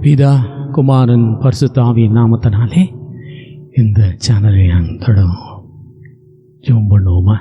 பிதா குமாரன் பரிசுத்த ஆவியின் நாமத்தினாலே இந்த சேனலை நாங்கள் தொடரும். ஜெபம் பண்ணுவோமா?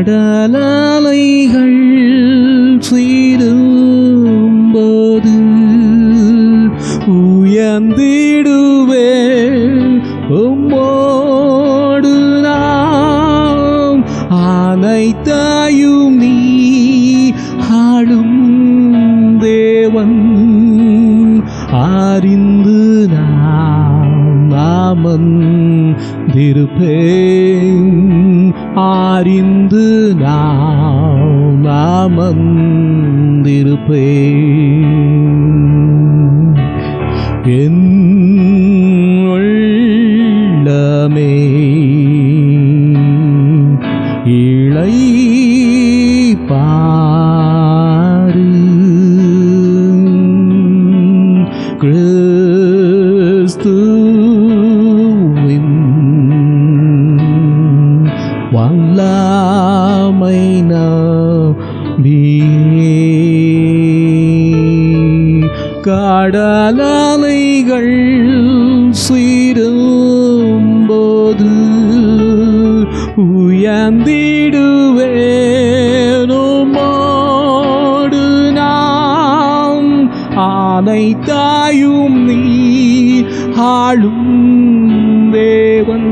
கடலலைகள் சீரும்போது உயர்ந்திடுவே உம்மோடு நாம் அனைத்தையும் நீ ஆளும் தேவன் அறிந்து நாம் அமர்ந்திருப்பேன் அறிந்து நாம் அமர்ந்திருப்பேன். என் உள்ளமே இளைப்பாறு கிறிஸ்துவின் வல்லமை நம்பியே கடலலைகள் சீரும்போது உயர்ந்திடுவேன் உம்மோடு நாம் அனைத்தையும் நீ ஆளும் தேவன்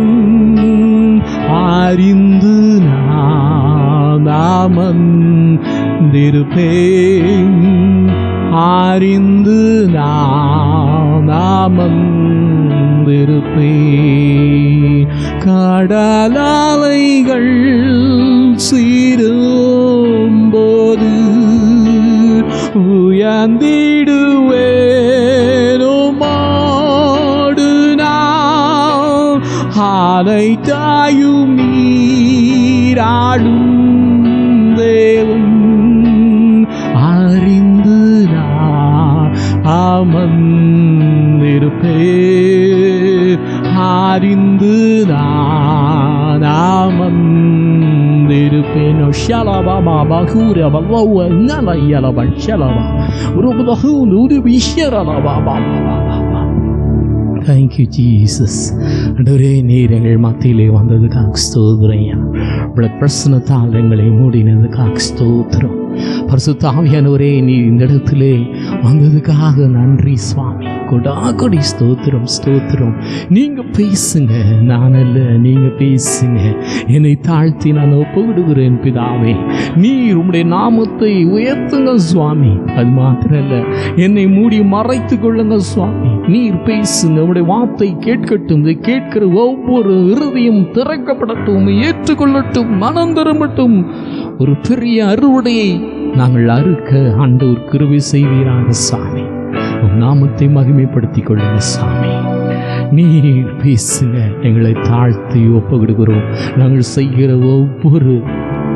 அறிந்து நான் அமர்ந்திருப்பேன் அறிந்து நான் அமர்ந்திருப்பேன். கடலலைகள் சீரும்போது உயர்ந்திடுவேன் உம்மோடு நாம் அனைத்தையும் நீராளும் தேவன் அறிந்து நான் அமர்ந்திருப்பேன் அறிந்து நான் அமர்ந்திருப்பேன். ஷலபா பகூர பல்லவ நலையலப ஷலபா உருபதஹு நூதுபி ஷரலபா. Thank you Jesus. ஆண்டவரே, நீர் எங்கள் மத்தியிலே வந்ததுக்காக ஸ்தோத்திரம். இவ்வளோ பிரசனத்தால் எங்களை மூடினதுக்காக ஸ்தோத்திரம். பரிசுத்த ஆவியானவரே, நீர் இந்த இடத்திலே வந்ததுக்காக நன்றி சுவாமி. கொடாகொடி ஸ்தோத்திரம் ஸ்தோத்திரம். நீங்கள் பேசுங்க, நான் அல்ல, நீங்கள் பேசுங்க. என்னை தாழ்த்தி நான் ஒப்புவிடுகிறேன் பிதாவே. நீர் உம்முடைய நாமத்தை உயர்த்துங்க சுவாமி. அது மாத்திரம் அல்ல, என்னை மூடி மறைத்து கொள்ளுங்க சுவாமி. நீர் பேசுங்க, உம்முடைய வார்த்தை கேட்கட்டும். இதை கேட்கிற ஒவ்வொரு இருதயம் திறக்கப்படட்டும், ஏற்றுக்கொள்ளட்டும், மனம் திரும்பட்டும். ஒரு பெரிய அறுவடையை நாங்கள் அறுக்க ஆண்டவர் கிருபை செய்வீராக சாமி. உம் நாமத்தை மகிமைப்படுத்திக் கொள்ளுங்க சாமி. நீர் பேசுங்க, எங்களை தாழ்த்தி ஒப்புவிடுகிறோம். நாங்கள் செய்கிற ஒவ்வொரு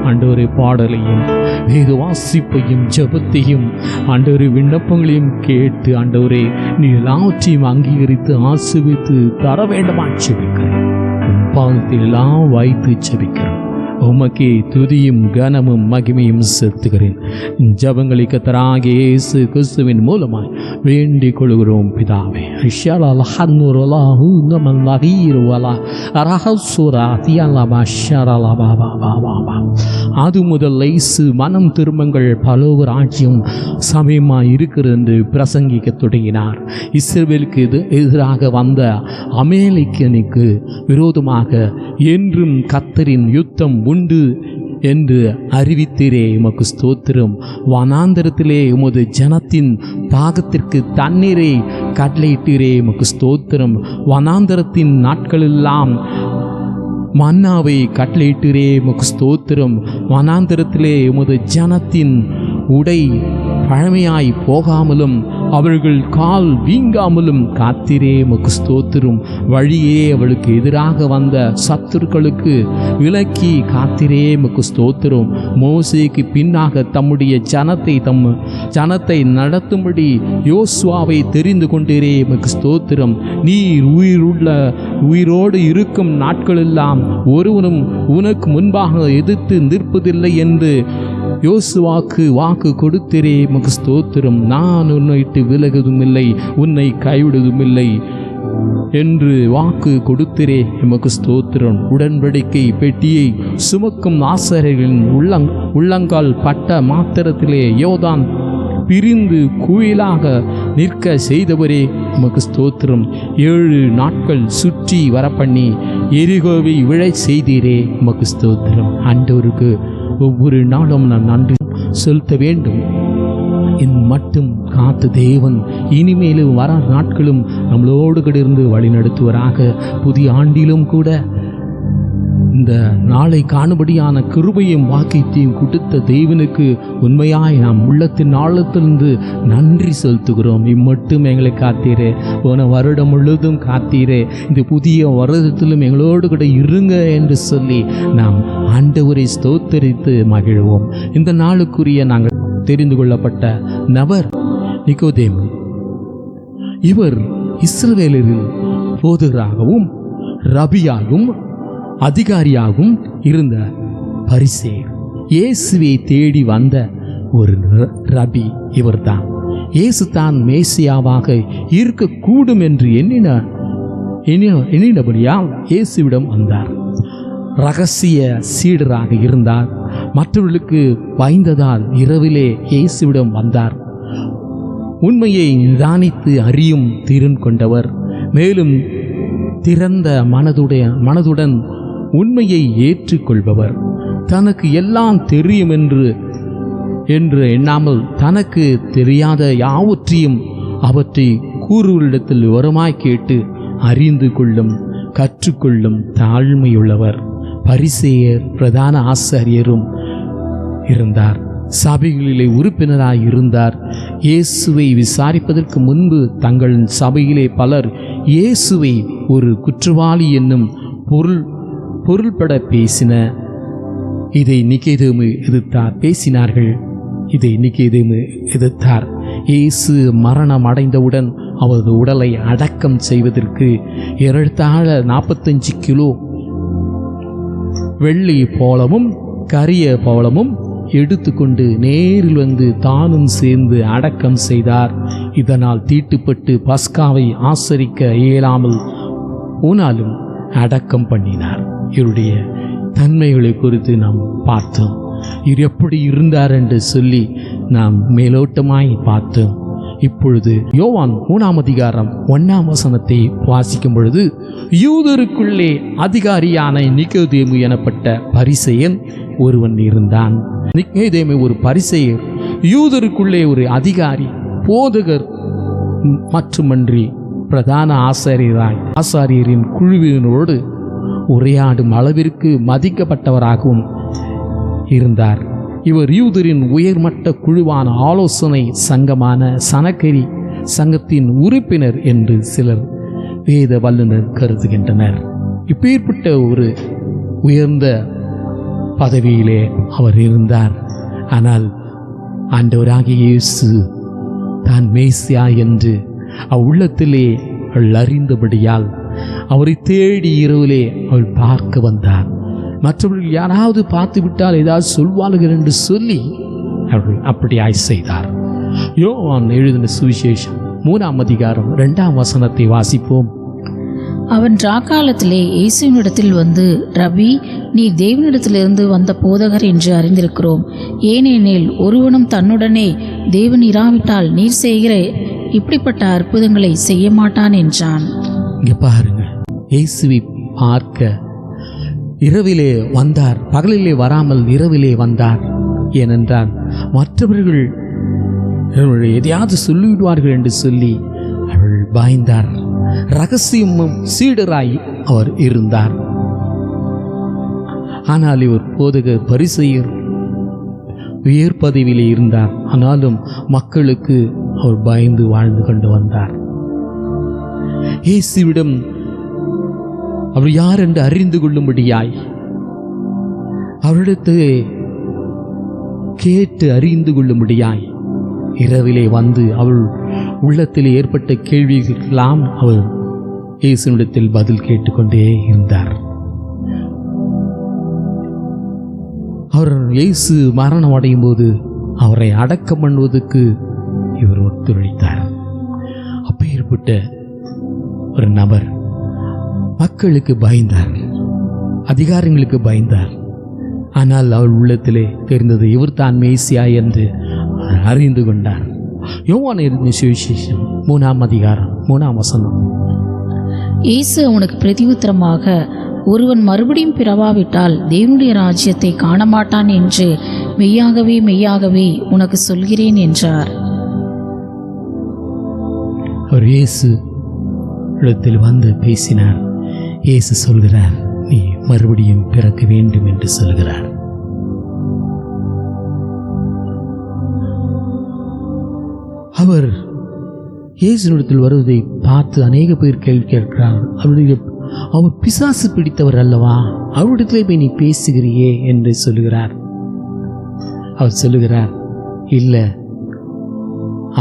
ஆண்டவரே பாடலையும் வேத வாசிப்பையும் ஜபத்தையும் ஆண்டவரே விண்ணப்பங்களையும் கேட்டு ஆண்டவரே நீ எல்லாவற்றையும் அங்கீகரித்து ஆசீர்வதித்து தர வேண்டுமா ஜெபிக்கிறேன். பாதத்தில் எல்லாம் வைத்து ஜெபிக்கிறோம். உமக்கே துதியும் கனமும் மகிமையும் செலுத்துகிறேன். ஜபங்களை கர்த்தராகிய இயேசு கிறிஸ்துவின் மூலமாய் வேண்டிக் கொள்கிறோம் பிதாவே. அது முதல் இயேசு மனம் திரும்பங்கள் பலோக ராஜ்யம் சமயமாய் இருக்கிறது என்று பிரசங்கிக்க தொடங்கினார். இஸ்ரவேலுக்கு எதிராக வந்த அமலேக்கியனுக்கு விரோதமாக என்றும் கர்த்தரின் யுத்தம் உண்டு என்று அறிவித்தீரே, உமக்கு ஸ்தோத்திரம். வனாந்தரத்திலே உமது ஜனத்தின் தாகத்திற்கு தண்ணீரை கட்டளையிட்டீரே, உமக்கு ஸ்தோத்திரம். வனாந்தரத்தின் நாட்களெல்லாம் மன்னாவை கட்டளையிட்டீரே, உமக்கு ஸ்தோத்திரம். வனாந்தரத்திலே உமது ஜனத்தின் உடை பழமையாய் போகாமலும் அவர்கள் கால் வீங்காமலும் காத்திரே, உமக்கு ஸ்தோத்திரம். வழியே அவளுக்கு எதிராக வந்த சத்துருக்களுக்கு விலக்கி காத்திரே, உமக்கு ஸ்தோத்திரம். மோசேக்கு பின்னாக தம்முடைய ஜனத்தை நடத்தும்படி யோசுவாவை தெரிந்து கொண்டீரே, உமக்கு ஸ்தோத்திரம். நீர் உயிரோடு இருக்கும் நாட்களெல்லாம் ஒருவனும் உனக்கு முன்பாக எதிர்த்து நிற்பதில்லை என்று யோசுவாக்கு வாக்கு கொடுத்தீரே, உமக்கு ஸ்தோத்திரம். நான் உன்னை விட்டு விலகுவதும் இல்லை, உன்னை கைவிடுவதும் இல்லை என்று வாக்கு கொடுத்தீரே, எமக்கு ஸ்தோத்திரம். உடன்படிக்கை பெட்டியை சுமக்கும் ஆசாரியர்களின் உள்ளங்கால் பட்ட மாத்திரத்திலே யோர்தான் பிரிந்து குயிலாக நிற்க செய்தவரே, உமக்கு ஸ்தோத்திரம். 7 நாட்கள் சுற்றி வரப்பண்ணி எரிகோவை விழை செய்தீரே, உமக்கு ஸ்தோத்திரம். ஆண்டவருக்கு ஒவ்வொரு நாளும் நான் நன்றி செலுத்த வேண்டும். என் மட்டும் காத்து தேவன் இனிமேலும் வர நாட்களும் நம்மளோடு கூட இருந்து வழி நடத்துவராக. புதிய ஆண்டிலும் கூட இந்த நாளை காணும்படியான கிருபையும் வாக்கியத்தையும் கொடுத்த தேவனுக்கு உண்மையாய் நாம் உள்ளத்தின் ஆழத்திலிருந்து நன்றி செலுத்துகிறோம். இம்மட்டும் எங்களை காத்தீரே, போன வருடம் முழுவதும் காத்தீரே, இந்த புதிய வருடத்திலும் எங்களோடு கூட இருங்க என்று சொல்லி நாம் ஆண்டவரை ஸ்தோத்தரித்து மகிழ்வோம். இந்த நாளுக்குரிய நாங்கள் தெரிந்து கொள்ளப்பட்ட நபர் நிக்கோதேமு. இவர் இஸ்ரவேலில் போதகராகவும் ரபியாகவும் அதிகாரியாகவும் இருந்த பரிசேயர். இயேசுவை தேடி வந்த ஒரு ரபி இவர்தான். இயேசு தான் மேசியாவாக இருக்கக்கூடும் என்று எண்ணினபடியால் இயேசுவிடம் வந்தார். இரகசிய சீடராக இருந்தார். மற்றவர்களுக்கு பயந்ததால் இரவிலே இயேசுவிடம் வந்தார். உண்மையை நிதானித்து அறியும் திறன் கொண்டவர். மேலும் திறந்த மனதுடன் உண்மையை ஏற்றுக்கொள்பவர். தனக்கு எல்லாம் தெரியும் என்று எண்ணாமல் தனக்கு தெரியாத யாவற்றையும் அவற்றை கூறுவரிடத்தில் விவரமாய் கேட்டு அறிந்து கொள்ளும் கற்றுக்கொள்ளும் தாழ்மையுள்ளவர். பரிசேயர் பிரதான ஆசாரியரும் இருந்தார். சபைகளிலே உறுப்பினராய் இருந்தார். இயேசுவை விசாரிப்பதற்கு முன்பு தங்கள் சபையிலே பலர் இயேசுவை ஒரு குற்றவாளி என்னும் பொருள்பட இதை நிக்கோதேமு எதிர்த்தார். இயேசு மரணம் அடைந்தவுடன் அவரது உடலை அடக்கம் செய்வதற்கு 45 கிலோ வெள்ளி போலமும் கரிய போலமும் எடுத்துக்கொண்டு நேரில் வந்து தானும் சேர்ந்து அடக்கம் செய்தார். இதனால் தீட்டுப்பட்டு பஸ்காவை ஆசரிக்க இயலாமல் போனாலும் அடக்கம் பண்ணினார். இவருடைய தன்மைகளை குறித்து நாம் பார்த்தோம். இவர் எப்படி இருந்தார் என்று சொல்லி நாம் மேலோட்டமாய் பார்த்தோம். இப்பொழுது யோவான் 3ஆம் அதிகாரம் 1ஆம் வசனத்தை வாசிக்கும் பொழுது, யூதருக்குள்ளே அதிகாரியான நிக்கோதேமு எனப்பட்ட பரிசேயன் ஒருவன் இருந்தான். நிக்கோதேமு ஒரு பரிசேயர், யூதருக்குள்ளே ஒரு அதிகாரி, போதகர் மட்டுமன்றி பிரதான ஆசாரியரின் குழுவினரோடு உரையாடும் அளவிற்கு மதிக்கப்பட்டவராகவும் இருந்தார். இவர் யூதரின் உயர்மட்ட குழுவான ஆலோசனை சங்கமான சனக்கரி சங்கத்தின் உறுப்பினர் என்று சிலர் வேத வல்லுநர் கருதுகின்றனர். இப்பேற்பட்ட ஒரு உயர்ந்த பதவியிலே அவர் இருந்தார். ஆனால் ஆண்டவராகிய இயேசு தான் மேசியா என்று அவ்வுள்ளத்திலே அவள் அறிந்தபடியால் அவரை தேடி இரவிலே அவள் பார்க்க வந்தார். மற்றவர்கள் யாராவது பார்த்து விட்டால் ஏதாவது சொல்வார்கள் என்று சொல்லி அவர்கள் அப்படியாய் செய்தார். யோவான் எழுதின சுவிசேஷம் 3ஆம் அதிகாரம் 2ஆம் வசனத்தை வாசிப்போம். அவன் ராக்காலத்திலே இயேசுவினிடத்தில் வந்து, ரபி, நீர் தேவனிடத்திலிருந்து வந்த போதகர் என்று அறிந்திருக்கிறோம். ஏனெனில் ஒருவனும் தன்னுடனே தேவன் இராவிட்டால் நீர் செய்கிற இப்படிப்பட்ட அற்புதங்களை செய்ய மாட்டான் என்றான். இங்க பாருங்க, இயேசுவை பார்க்க இரவிலே வந்தார், பகலிலே வராமல் இரவிலே வந்தார். ஏனென்றால் மற்றவர்கள் எதையாவது சொல்லிவிடுவார்கள் என்று சொல்லி அவள் பயந்தார். ரகசியமும் சீடராய் அவர் இருந்தார். ஆனால் இவர் போதகர் பரிசேயர் உயர் பதவியிலே இருந்தார். ஆனாலும் மக்களுக்கு அவர் பயந்து வாழ்ந்து கொண்டு வந்தார். இயேசுவிடம் அவர் யார் என்று அறிந்து கொள்ளும்படியாய் அவரிடத்தை கேட்டு அறிந்து கொள்ளும்படியாய் இரவிலே வந்து அவள் உள்ளத்தில் ஏற்பட்ட கேள்விகளெல்லாம் அவர் இயேசுவிடத்தில் பதில் கேட்டுக்கொண்டே இருந்தார். அவர் இயேசு மரணம் அடையும் போது அவரை அடக்கம் பண்ணுவதற்கு இவர் ஒத்துழைத்தார். அப்பேற்பட்ட ஒரு நபர் மக்களுக்கு பயந்தார், அதிகாரங்களுக்கு பயந்தார். ஆனால் அவள் உள்ளத்திலே தெரிந்தது இவர் தான் மேசியா என்று அறிந்து கொண்டார். யோவான் எழுதின சுவிசேஷம் 3ஆம் அதிகாரம் 3ஆம் வசனம். இயேசு அவனுக்கு பிரதியுத்தரமாக, ஒருவன் மறுபடியும் பிறவாவிட்டால் தேவனுடைய ராஜ்யத்தை காண மாட்டான் என்று மெய்யாகவே மெய்யாகவே உனக்கு சொல்கிறேன் என்றார். அவர் இயேசு இடத்தில் வந்து பேசினார். இயேசு சொல்கிறார், நீ மறுபடியும் பிறக்க வேண்டும் என்று சொல்கிறார். அவர் இயேசுவிடத்தில் வருவதை பார்த்து அநேக பேர் கேள்வி கேட்கிறார். அவர் பிசாசு பிடித்தவர் அல்லவா, அவரிடத்திலே போய் நீ பேசுகிறியே என்று சொல்லுகிறார். அவர் சொல்லுகிறார், இல்லை,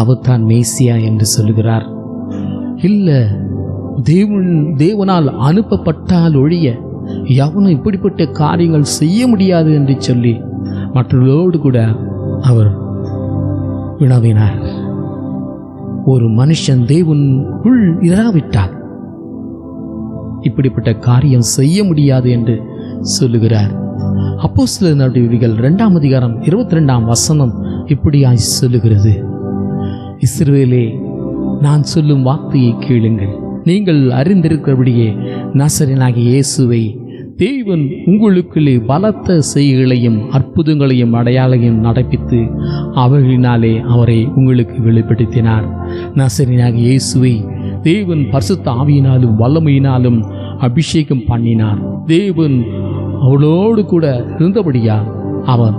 அவர் தான் மேசியா என்று சொல்லுகிறார். இல்லை, தேவனால் அனுப்பப்பட்டால் ஒழிய எவனும் இப்படிப்பட்ட காரியங்கள் செய்ய முடியாது என்று சொல்லி மற்றவர்களோடு கூட அவர் வினவினார். ஒரு மனுஷன் தேவனுக்குள் இராவிட்டால் இப்படிப்பட்ட காரியம் செய்ய முடியாது என்று சொல்லுகிறார். அப்போஸ்தலர் நடவடிக்கைகள் 2ஆம் அதிகாரம் 22ஆம் வசனம் இப்படியாய் சொல்லுகிறது. இஸ்ரவேலே, நான் சொல்லும் வார்த்தையை கேளுங்கள். நீங்கள் அறிந்திருக்கிறபடியே நசரேயனாகிய இயேசுவை தேவன் உங்களுக்குள்ளே பலத்த செய்கைகளையும் அற்புதங்களையும் அடையாளையும் நடப்பித்து அவர்களினாலே அவரை உங்களுக்கு வெளிப்படுத்தினார். நசரேயனாகிய இயேசுவை தேவன் பரிசுத்த ஆவியினாலும் வல்லமையினாலும் அபிஷேகம் பண்ணினார். தேவன் அவளோடு கூட இருந்தபடியால் அவர்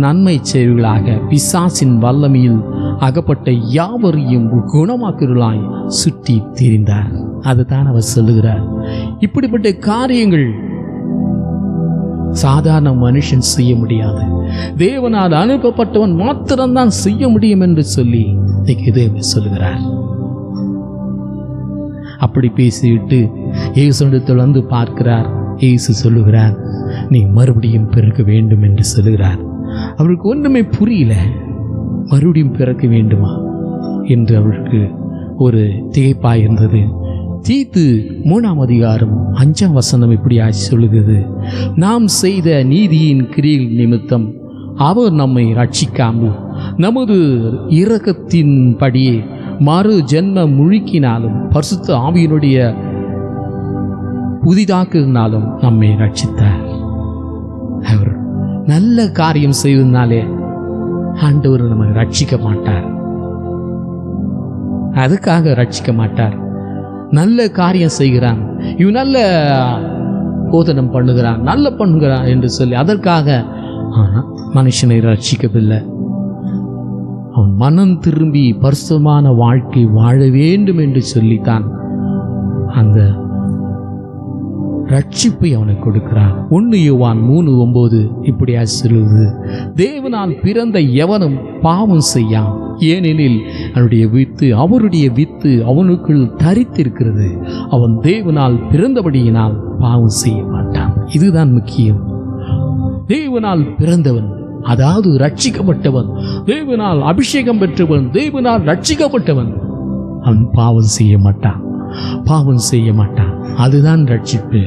நன்மை செய்வர்களாக பிசாசின் வல்லமையில் அகப்பட்ட யாவரையும் குணமாக்குவர்களாய் சுற்றி திரிந்தார். அதுதான் அவர் சொல்லுகிறார். இப்படிப்பட்ட காரியங்கள் சாதாரண மனுஷன் செய்ய முடியாது, தேவனால் அனுப்பப்பட்டவன் மாத்திரம்தான் செய்ய முடியும் என்று சொல்லி தேவன் சொல்லுகிறார். அப்படி பேசிவிட்டு இயேசுவிடத்தில் வந்து பார்க்கிறார். இயேசு சொல்லுகிறார், நீ மறுபடியும் பிறக்க வேண்டும் என்று சொல்லுகிறார். அவருக்கு ஒன்றுமே புரியல. மறுபடியும் பிறக்க வேண்டுமா என்று அவருக்கு ஒரு திகைப்பாய் இருந்தது. தீத்து 3ஆம் அதிகாரம் 5ஆம் வசனம் இப்படியாய் சொல்லுகிறது, நாம் செய்த நீதியின் கிரியைகள் நிமித்தம் அவர் நம்மை ரட்சிக்காமல் நமது இரக்கத்தின்படியே மறு ஜென்ம முழுக்கினாலும் பரிசுத்த ஆவியினுடைய புதிதாக்குனாலும் நம்மை ரட்சித்தார். அவர் நல்ல காரியம் செய்வதனாலே ஆண்டவர் நம்மை ரட்சிக்க மாட்டார், அதுக்காக ரட்சிக்க மாட்டார். நல்ல காரியம் செய்கிறான், இவன் நல்ல போதனம் பண்ணுகிறான், நல்ல பண்ணுகிறான் என்று சொல்லி அதற்காக மனுஷனை ரட்சிக்கவில்லை. அவன் மனம் திரும்பி பரிசுத்தமான வாழ்க்கை வாழ வேண்டும் என்று சொல்லித்தான் அந்த ரட்சிப்பை அவனுக்கு கொடுக்கிறான். 1 யோவான் 3:9 இப்படியா சொல்லுவது, தேவனால் பிறந்த எவனும் பாவம் செய்யான், ஏனெனில் அவருடைய வித்து அவனுக்குள் தரித்திருக்கிறது. அவன் தேவனால் பிறந்தபடியினால் பாவம் செய்ய மாட்டான். இதுதான் முக்கியம். தேவனால் பிறந்தவன், அதாவது ரட்சிக்கப்பட்டவன், தேவனால் அபிஷேகம் பெற்றவன், தேவனால் ரட்சிக்கப்பட்டவன், அவன் பாவம் செய்ய மாட்டான், பாவம் செய்ய மாட்டான். அதுதான் ரட்சிப்பு.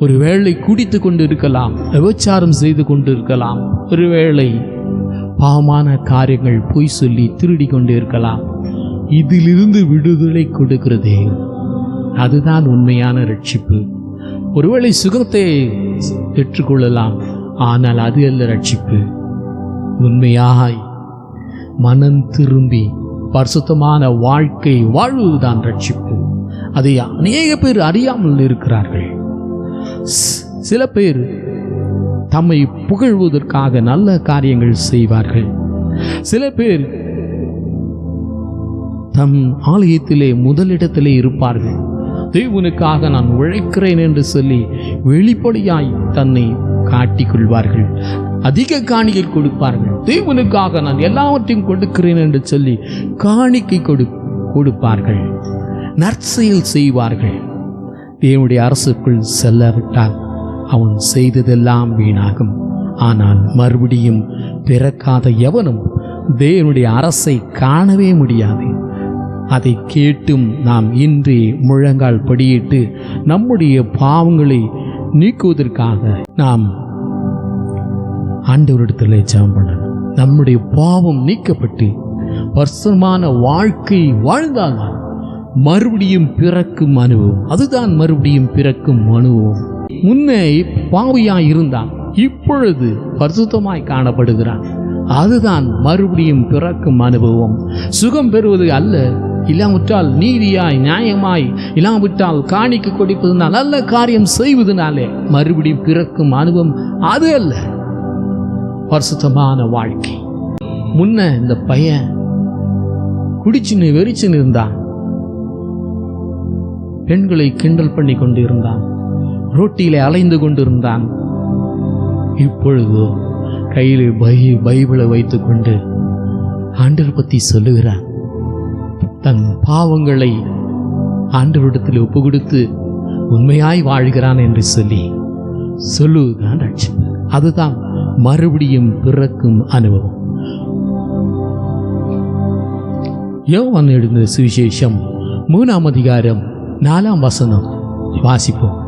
ஒருவேளை குடித்து கொண்டு இருக்கலாம், விபச்சாரம் செய்து கொண்டு இருக்கலாம், ஒருவேளை பாவமான காரியங்கள் பொய் சொல்லி திருடி கொண்டு இருக்கலாம். இதிலிருந்து விடுதலை கொடுக்கிறதே, அதுதான் உண்மையான ரட்சிப்பு. ஒருவேளை சுகத்தை பெற்றுக்கொள்ளலாம், ஆனால் அது அல்ல ரட்சிப்பு. உண்மையாய் மனம் திரும்பி பரிசுத்தமான வாழ்க்கை வாழ்வதுதான் ரட்சிப்பு. அதை அநேக பேர் அறியாமல் இருக்கிறார்கள். சில பேர் தம்மை புகழ்வதற்காக நல்ல காரியங்கள் செய்வார்கள். சில பேர் தம் ஆலயத்திலே முதலிடத்திலே இருப்பார்கள். தேவனுக்காக நான் உழைக்கிறேன் என்று சொல்லி வெளிப்படையாய் தன்னை காட்டிக்கொள்வார்கள். அதிக காணிக்கை கொடுப்பார்கள். தேவனுக்காக நான் எல்லாவற்றையும் கொடுக்கிறேன் என்று சொல்லி காணிக்கை கொடுப்பார்கள். நற்செயல் செய்வார்கள். தேவனுடைய அரசுக்குள் செல்லாவிட்டால் அவன் செய்ததெல்லாம் வீணாகும். ஆனால் மறுபடியும் பிறக்காத எவனும் தேவனுடைய அரசை காணவே முடியாது. அதை கேட்டும் நாம் இன்றே முழங்கால் படியிட்டு நம்முடைய பாவங்களை நீக்குவதற்காக நாம் ஆண்டவரிடத்தில் ஜெபம் பண்ணணும். நம்முடைய பாவம் நீக்கப்பட்டு பரிசுத்தமான வாழ்க்கை வாழ்ந்தால்தான் மறுபடியும் பிறக்கும் அனுபவம். அதுதான் மறுபடியும் பிறக்கும் அனுபவம். முன்னே பாவியாய் இருந்தான், இப்பொழுது பரிசுத்தமாய் காணப்படுகிறான். அதுதான் மறுபடியும் பிறக்கும் அனுபவம். சுகம் பெறுவது அல்ல, இல்லாவிட்டால் நீதியாய் நியாயமாய், இல்லாவிட்டால் காணிக்கை கொடுப்பதுனால் நல்ல காரியம் செய்வதனாலே மறுபடியும் பிறக்கும் அனுபவம் அது அல்ல. பரிசுத்தமான வாழ்க்கை. முன்ன இந்த பையன் குடிச்சுன்னு வெறிச்சுன்னு இருந்தான், பெண்களை கிண்டல் பண்ணி கொண்டு இருந்தான், ரோட்டியிலே அலைந்து கொண்டிருந்தான். இப்பொழுது கையில் பைபிளை வைத்துக்கொண்டு ஆண்டவர் பற்றி சொல்லுகிறான். தன் பாவங்களை ஆண்டவரிடத்தில் ஒப்பு கொடுத்து உண்மையாய் வாழ்கிறான் என்று சொல்லுவதுதான் ரட்சிப்பு. அதுதான் மறுபடியும் பிறக்கும் அனுபவம். யோவான் எழுதின சுவிசேஷம் 3ஆம் அதிகாரம் 4ஆம் வசனம் வாசிப்போம்.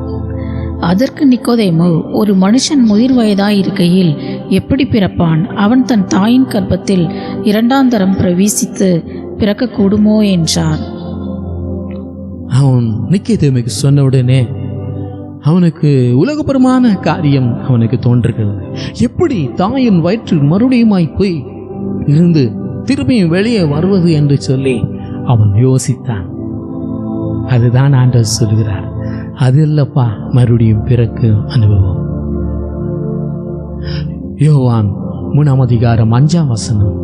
அதற்கு நிக்கோதேமு, ஒரு மனுஷன் முதிர் வயதாய் இருக்கையில் எப்படி பிறப்பான்? அவன் தன் தாயின் கர்ப்பத்தில் 2ஆம் தரம் பிரவேசித்து பிறக்கக்கூடுமோ என்றான். அவன் நிக்கோதேமுக்கு சொன்ன உடனே அவனுக்கு உலகபரமான காரியம் அவனுக்கு தோன்றுகிறது. எப்படி தாயின் வயிற்றில் மறுபடியுமாய் போய் இருந்து திரும்பியும் வெளியே வருவது என்று சொல்லி அவன் யோசித்தான். அதுதான் ஆண்டவர் சொல்கிறார், அது இல்லப்பா மறுபடியும் பிறக்கு அனுபவம். யோவான் 3ஆம் அதிகாரம் 5ஆம் வசனம்.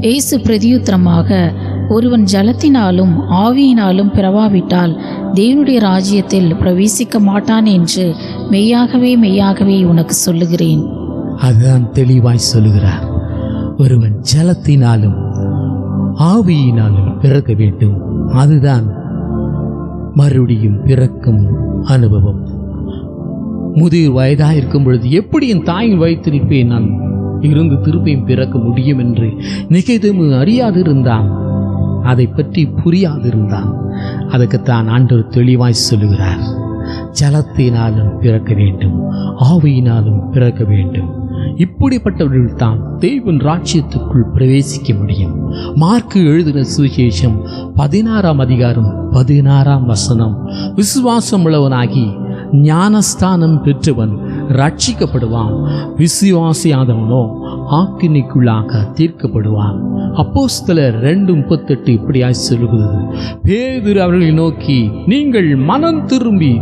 இயேசு பிரதியுத்தரமாக, ஒருவன் ஜலத்தினாலும் ஆவியினாலும் பிறவாவிட்டால் தேவனுடைய ராஜ்யத்தில் பிரவேசிக்க மாட்டான் என்று மெய்யாகவே மெய்யாகவே உனக்கு சொல்லுகிறேன். அதுதான் தெளிவாய் சொல்லுகிறார். ஒருவன் ஜலத்தினாலும் ஆவியினாலும் பிறக்க வேண்டும். அதுதான் மறுபடியும் பிறக்கும் அனுபவம். முதிர் வயதாக இருக்கும் பொழுது எப்படி என் தாயின் வயிற்றில் நான் இருந்து திருப்பியும் பிறக்க முடியும் என்று நிக்கோதேமு அறியாதிருந்தான், அதை பற்றி புரியாதிருந்தான். அதுக்குத்தான் ஆண்டவர் தெளிவாய் சொல்லுகிறார், ஜலத்தினாலும் பிறக்க வேண்டும், ஆவியினாலும் பிறக்க வேண்டும். இப்படிப்பட்டவர்கள் தான் தேவன் ராஜ்யத்துக்குள் பிரவேசிக்க முடியும். மார்க்கு எழுதின சுவிசேஷம் 16ஆம் அதிகாரம் 16ஆம் வசனம். விசுவாசம் உள்ளவனாகி ஞானஸ்தானம் பெற்றவன் ரட்சிக்கப்படுவான், விசுவாசியாதவனோ ஆக்கினைக்குள்ளாக தீர்க்கப்படுவான். அப்போஸ்தலர் 2:38 இப்படியாய் சொல்லுகிறது. பேதுரு அவர்களை நோக்கி, நீங்கள் மனம் திரும்பி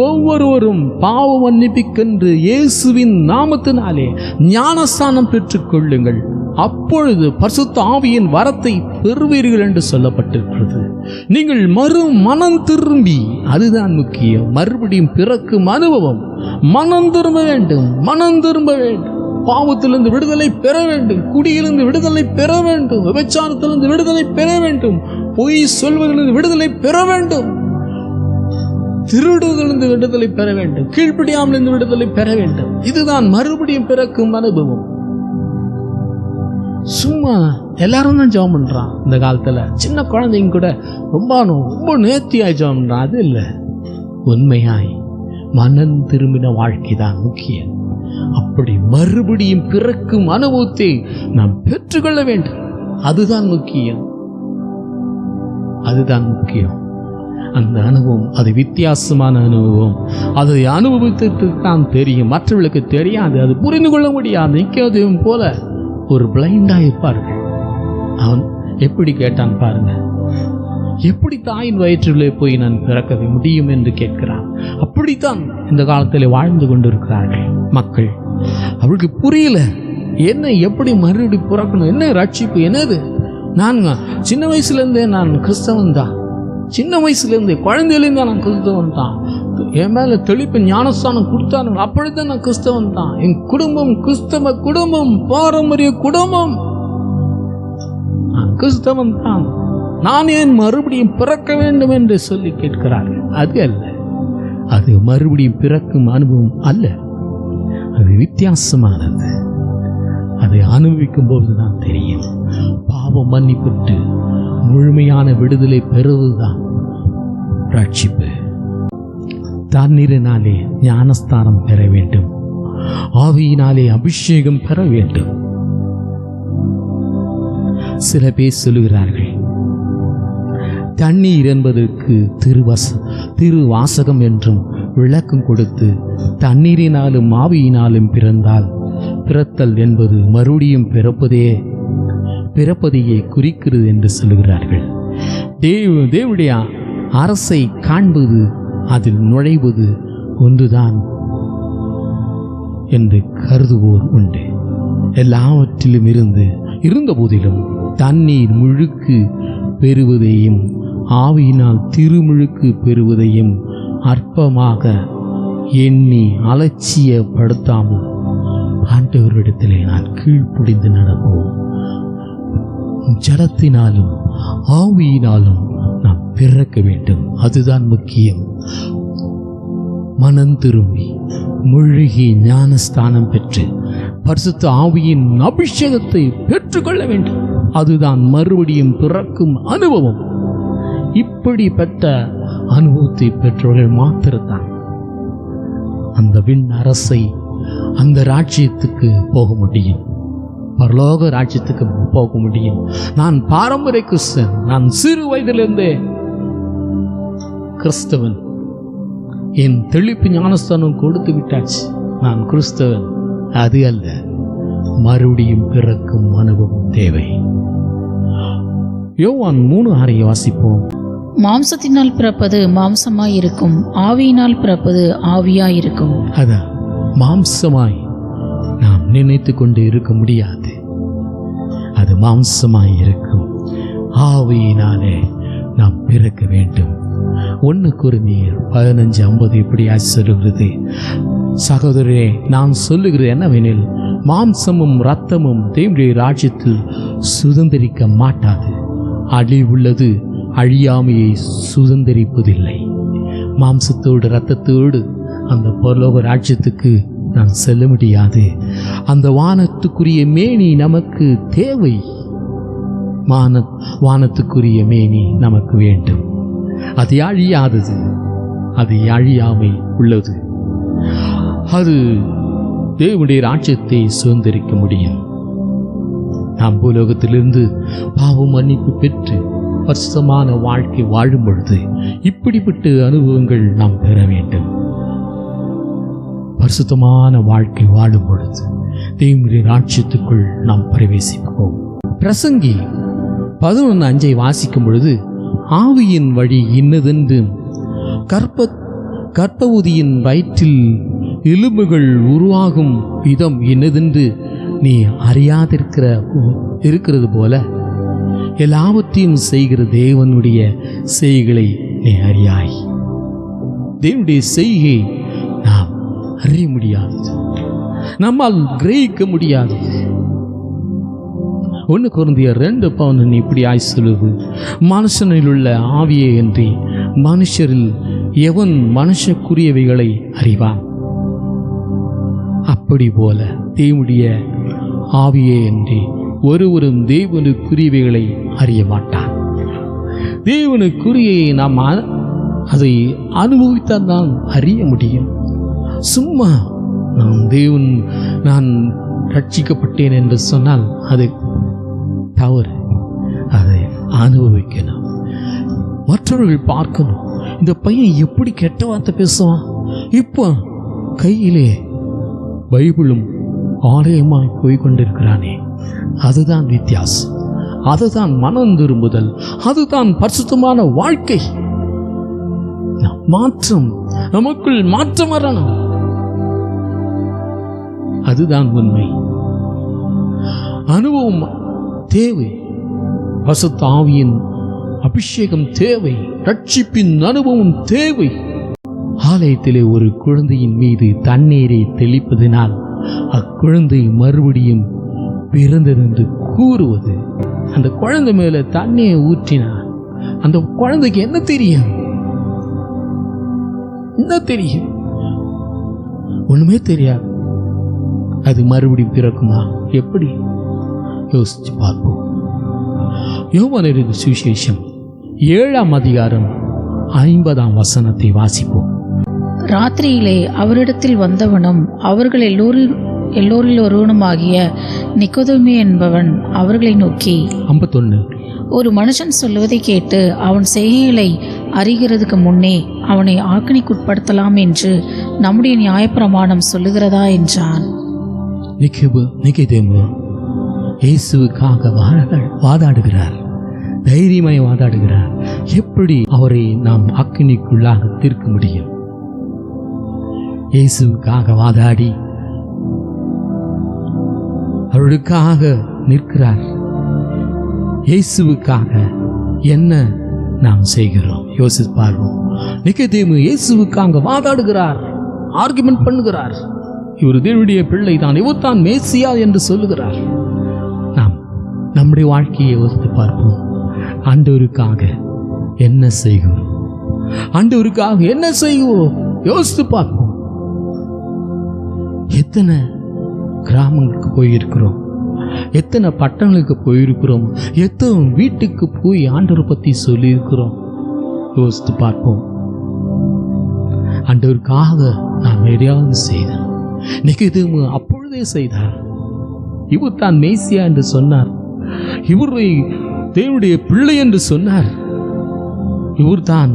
ஒவ்வொருவரும் பாவ மன்னிப்புக்கென்று இயேசுவின் நாமத்தினாலே ஞானஸ்தானம் பெற்றுக் கொள்ளுங்கள், அப்பொழுது பரிசுத்த ஆவியின் வரத்தை பெறுவீர்கள் என்று சொல்லப்பட்டிருக்கிறது. நீங்கள் மனம் திரும்பி, அதுதான் முக்கியம். மறுபடியும் பிறக்கும் அனுபவம். மனம் திரும்ப வேண்டும், மனம் திரும்ப வேண்டும். பாவத்திலிருந்து விடுதலை பெற வேண்டும், குடியிலிருந்து விடுதலை பெற வேண்டும், விபச்சாரத்திலிருந்து விடுதலை பெற வேண்டும், பொய் சொல்வதிலிருந்து விடுதலை பெற வேண்டும். திருடுதலிருந்து விடுதலை பெற வேண்டும், கீழ்ப்படியாமல் இருந்து விடுதலை பெற வேண்டும். இதுதான் மறுபடியும் பிறக்கும் அனுபவம். சும்மா எல்லாரும் தான் ஜெபம் பண்றான். இந்த காலத்துல சின்ன குழந்தைங்க கூட ரொம்ப நேர்த்தியாய் ஜெபம் பண்றான். அது இல்லை, உண்மையாய் மனம் திரும்பின வாழ்க்கை தான் முக்கியம். அப்படி மறுபடியும் பிறக்கும் அனுபவத்தை நாம் பெற்றுக்கொள்ள வேண்டும். அதுதான் முக்கியம். அந்த அனுபவம் அது வித்தியாசமான அனுபவம். அதை அனுபவத்திற்கு தான் தெரியும், மற்றவர்களுக்கு தெரியாது, அது புரிந்து கொள்ள முடியாது. நிக்கோதேம் போல ஒரு பிளைண்டா இருப்பார்கள். அவன் எப்படி கேட்டான் பாருங்க, எப்படி தாயின் வயிற்றிலே போய் நான் பிறக்க முடியும் என்று கேட்கிறான். அப்படித்தான் இந்த காலத்தில் வாழ்ந்து கொண்டிருக்கிறார்கள் மக்கள். அவளுக்கு புரியல, என்ன எப்படி மறுபடி பிறக்கணும், என்ன ரட்சிப்பு, என்னது. நான் சின்ன வயசுலேருந்தே நான் கிறிஸ்தவன் தான், சின்ன வயசுலேருந்தே குழந்தையிலேருந்தே நான் கிறிஸ்தவன் தான். என் மேலே தெளிப்பு ஞானஸ்தானம் கொடுத்தாங்க, அப்படித்தான் நான் கிறிஸ்தவன் தான். என் குடும்பம் கிறிஸ்தவ குடும்பம், பாரம்பரிய குடும்பம், கிறிஸ்தவன் தான். நான் ஏன் மறுபடியும் பிறக்க வேண்டும் என்று சொல்லி கேட்கிறார்கள். அது அல்ல, அது மறுபடியும் பிறக்கும் அனுபவம் அல்ல, அது வித்தியாசமானது. அதை அனுபவிக்கும் போதுதான் தெரியும். பாவம் மன்னிப்பட்டு முழுமையான விடுதலை பெறுவதுதான் ரட்சிப்பு. தண்ணீரினாலே ஞானஸ்தானம் பெற வேண்டும், ஆவியினாலே அபிஷேகம் பெற வேண்டும். சில பேர் சொல்லுகிறார்கள், தண்ணீர் என்பதற்கு திருவாசகம் என்றும் விளக்கம் கொடுத்து, தண்ணீரினாலும் ஆவியினாலும் பிறத்தல் என்பது மறுபடியும் பிறப்பதையே குறிக்கிறது என்று சொல்லுகிறார்கள். தேவனுடைய அரசை காண்பது, அதில் நுழைவது ஒன்றுதான் என்று கருதுவோர் உண்டு. எல்லாவற்றிலும் இருந்த போதிலும் தண்ணீர் முழுக்கு பெறுவதையும் ஆவியினால் திருமுழுக்கு பெறுவதையும் அற்பமாக எண்ணி அலட்சியப்படுத்தாமல் ஆண்டவரிடத்திலே நான் கீழ்ப்படிந்து நடப்போம். ஜலத்தினாலும் ஆவியினாலும் நாம் பிறக்க வேண்டும், அதுதான் முக்கியம். மனம் திரும்பி முழுகி ஞானஸ்தானம் பெற்று பரிசுத்த ஆவியின் அபிஷேகத்தை பெற்றுக்கொள்ள வேண்டும். அதுதான் மறுபடியும் பிறக்கும் அனுபவம். இப்படிப்பட்ட அனுபவத்தை பெற்றவர்கள் மாத்திரம்தான் அந்த விண் அரசை, அந்த ராஜ்யத்துக்கு போக முடியும், பரலோக ராஜ்யத்துக்கு போக முடியும். நான் பாரம்பரிய கிறிஸ்தவன், நான் சிறு வயதிலிருந்தே கிறிஸ்தவன், என் தெளிப்பு ஞானஸ்தானம் கொடுத்து விட்டாச்சு, நான் கிறிஸ்தவன். அது அல்ல, மறுபடியும் பிறக்கும் அனுபவம் தேவை. யோவான் 3:6 வாசிப்போம். மாம்சத்தினால் பிறப்பது மாம்சமாய் இருக்கும், ஆவியினால் பிறப்பது ஆவியாய் இருக்கும். அதான், மாம்சமாய் நாம் நினைத்து கொண்டு இருக்க முடியாது, அது மாம்சமாய் இருக்கும். ஆவியினாலே நாம் பிறக்க வேண்டும். 1 கொரிந்தியர் 15:50 இப்படியா சொல்லுகிறது, சகோதரரே நான் சொல்லுகிறது என்னவெனில், மாம்சமும் இரத்தமும் தேவனுடைய ராஜ்யத்தில் சுதந்திரிக்க மாட்டாது, அழிவுள்ளது அழியாமையை சுதந்திரிப்பதில்லை. மாம்சத்தோடு இரத்தத்தோடு அந்த பரலோக ராஜ்யத்துக்கு நாம் செல்ல முடியாது. அந்த வானத்துக்குரிய மேனி நமக்கு தேவை, வானத்துக்குரிய மேனி நமக்கு வேண்டும். அது அழியாதது, அது அழியாமை உள்ளது. அது தேவனுடைய ராஜ்யத்தை சுதந்திரிக்க முடியும். நாம் பூலோகத்திலிருந்து பாவ மன்னிப்பு பெற்று பரிசுத்தமான வாழ்க்கை வாழும் பொழுது இப்படிப்பட்ட அனுபவங்கள் நாம் பெற வேண்டும். பரிசுத்தமான வாழ்க்கை வாழும் பொழுது தேவனுடைய ராஜ்யத்துக்குள் நாம் பிரவேசிப்போம். பிரசங்கி 11:5 வாசிக்கும் பொழுது, ஆவியின் வழி இன்னதென்று கர்ப்பவதியின் வயிற்றில் எலும்புகள் உருவாகும் விதம் இன்னதென்று நீ இருக்கிறது போல எல்லாவற்றையும் செய்கிற தேவனுடைய செய்கைகளை நீ அறியாய். தேவனுடைய செய்கை நாம் அறிய முடியாதது, நம்மால் கிரகிக்க முடியாதது. 1 கொரிந்தியர் 2:11 இப்படி சொல்லுது, மனுஷனில் உள்ள ஆவியே அன்றி மனுஷரில் எவன் மனுஷக்குரியவைகளை அறிவான்? அப்படி போல தேவனுடைய ஆவியே அன்றி ஒருவரும் தேவனுக்குரியவைகளை அறிய மாட்டான். தேவனுக்குரிய நாம் அதை அனுபவித்தால் தான் அறிய முடியும். சும்மா நான் ரட்சிக்கப்பட்டேன் என்று சொன்னால் அது தவறு. அதை அனுபவிக்கணும். மற்றவர்கள் பார்க்கணும், இந்த பையன் எப்படி கெட்ட வார்த்தை பேசுவான், இப்போ கையிலே பைபிளும் ஆலயமாய் போய்கொண்டிருக்கிறானே. அதுதான் வித்தியாசம். அதுதான் மனம் திரும்புதல். அதுதான் பரிசுத்தமான வாழ்க்கை. மாற்றம், நமக்குள் மாற்றம் வரணும். அதுதான் உண்மை. அனுபவம் தேவை. பரிசுத்த ஆவியின் அபிஷேகம் தேவை. ரட்சிப்பின் அனுபவம் தேவை. ஆலயத்திலே ஒரு குழந்தையின் மீது தண்ணீரை தெளிப்பதினால் அக்குழந்தை மறுபடியும் பிறந்தது என்று கூறுவது. அந்த குழந்தை மேல தண்ணியை ஊற்றினா அந்த குழந்தைக்கு என்ன தெரியும்? ஒண்ணுமே தெரியாது. அது மறுபடியும் பிறக்குமா? எப்படி? யோசிச்சு பார்ப்போம். யோவான் எழுதிய சுவிசேஷம் 7ஆம் அதிகாரம் 50ஆம் வசனத்தை வாசிப்போம். ராத்திரியிலே அவரிடத்தில் வந்தவனும் அவர்கள் எல்லோரில் ஒருவனுமாகிய நிக்கோதேமு என்பவன் அவர்களை நோக்கி 51 ஒரு மனுஷன் சொல்லுவதை கேட்டு அவன் செய்கைகளை அறிகிறதுக்கு முன்னே அவனை ஆக்கினைக்குட்படுத்தலாம் என்று நம்முடைய நியாயப்பிரமாணம் சொல்லுகிறதா என்றான். நிக்கோதேமு இயேசுவுக்காக வாதாடுகிறார். தைரியமாய் வாதாடுகிறார். எப்படி அவரை நாம் அக்கினிக்குள்ளாக தீர்க்க முடியும்? இயேசுவுக்காக வாதாடி அவருக்காக நிற்கிறார். இயேசுவுக்காக என்ன நாம் செய்கிறோம்? யோசித்து பார்ப்போம். நிக்கோதேமு இயேசுவுக்காக வாதாடுகிறார், ஆர்குமெண்ட் பண்ணுகிறார். இவர் தேவனுடைய பிள்ளை தான், இவர் தான் மேசியா என்று சொல்லுகிறார். நாம் நம்முடைய வாழ்க்கையை யோசித்து பார்ப்போம். ஆண்டவருக்காக என்ன செய்கிறோம்? ஆண்டவருக்காக என்ன செய்கிறோம்? யோசித்து பார்ப்போம். எத்தனை கிராமங்களுக்கு போயிருக்கிறோம், எத்தனை பட்டணங்களுக்கு போயிருக்கிறோம், எத்தனை வீட்டுக்கு போய் ஆண்டவர் பற்றி சொல்லியிருக்கிறோம். யோசித்து பார்ப்போம். ஆண்டவருக்காக நாம் எதையாவது செய்தோம். நிக்கோதேமு அப்பொழுதே செய்தார். இவர் தான் மேசியா என்று சொன்னார். இவரை தேவனுடைய பிள்ளை என்று சொன்னார். இவர்தான்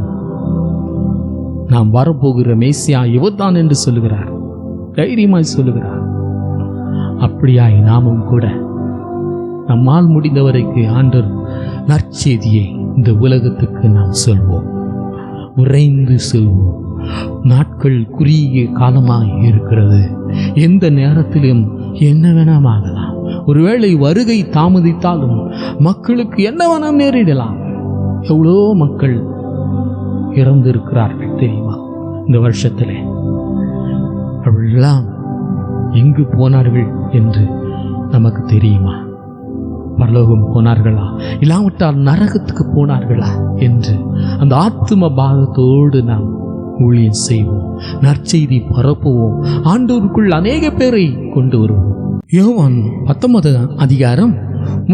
நாம் வரப்போகிற மேசியா, இவர்தான் என்று சொல்லுகிறார். தைரியமாய் சொல்லுகிறார். அப்படியாய் நாமும் கூட நம்மால் முடிந்தவரைக்கு ஆண்டவர் நற்செய்தியை இந்த உலகத்துக்கு நாம் சொல்வோம். உறைந்து சொல்வோம். நாட்கள் குறுகிய காலமாய் இருக்கிறது. எந்த நேரத்திலும் என்ன வேணாம் ஆகலாம். ஒருவேளை வருகை தாமதித்தாலும் மக்களுக்கு என்ன வேணாம் நேரிடலாம். எவ்வளோ மக்கள் இறந்திருக்கிறார்கள் தெரியுமா? இந்த வருஷத்தில் அவர்களெல்லாம் எங்கு போனார்கள் என்று நமக்கு தெரியுமா? பரலோகம் போனார்களா, இல்லாவிட்டால் நரகத்துக்கு போனார்களா என்று அந்த ஆத்தும பாகத்தோடு நாம் ஊழியம் செய்வோம். நற்செய்தி பரப்புவோம். ஆண்டவருக்குள் அநேக பேரை கொண்டு வருவோம். யோவான் 19ஆம் அதிகாரம்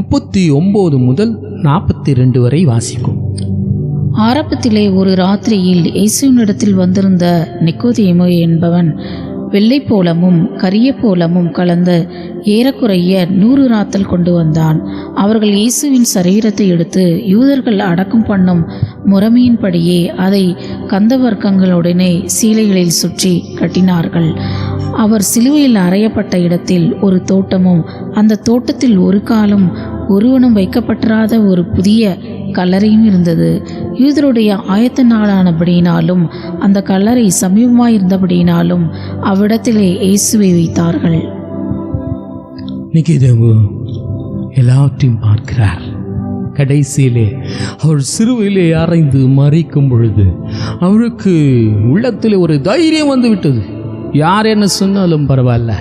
39 முதல் 42 வரை வாசிக்கும். ஆரம்பத்திலே ஒரு ராத்திரியில் இயேசுவினிடத்தில் வந்திருந்த நிக்கோதேமு என்பவன் வெள்ளை போலமும் கரிய போலமும் கலந்த ஏறக்குறைய 100 ராத்தல் கொண்டு வந்தான். அவர்கள் இயேசுவின் சரீரத்தை எடுத்து யூதர்கள் அடக்கம் பண்ணும் முறைமையின்படியே அதை கந்தவர்க்கங்களுடனே சீலைகளில் சுற்றி கட்டினார்கள். அவர் சிலுவையில் அறையப்பட்ட இடத்தில் ஒரு தோட்டமும் அந்த தோட்டத்தில் ஒரு காலம் ஒருவனும் வைக்கப்பட்டிராத ஒரு புதிய கல்லறையும் இருந்தது. யூதருடைய ஆயத்த நாளானபடியினாலும் அந்த கல்லறை சமீபமாயிருந்தபடியினாலும் அவ்விடத்திலே இயேசுவை வைத்தார்கள். நிக்கோதேமு எல்லாவற்றையும் பார்க்கிறார். கடைசியிலே அவர் சிலுவையிலே அறைந்து மறிக்கும் பொழுது அவருக்கு உள்ளத்தில் ஒரு தைரியம் வந்து விட்டது. யார் என்ன சொன்னாலும் பரவாயில்ல,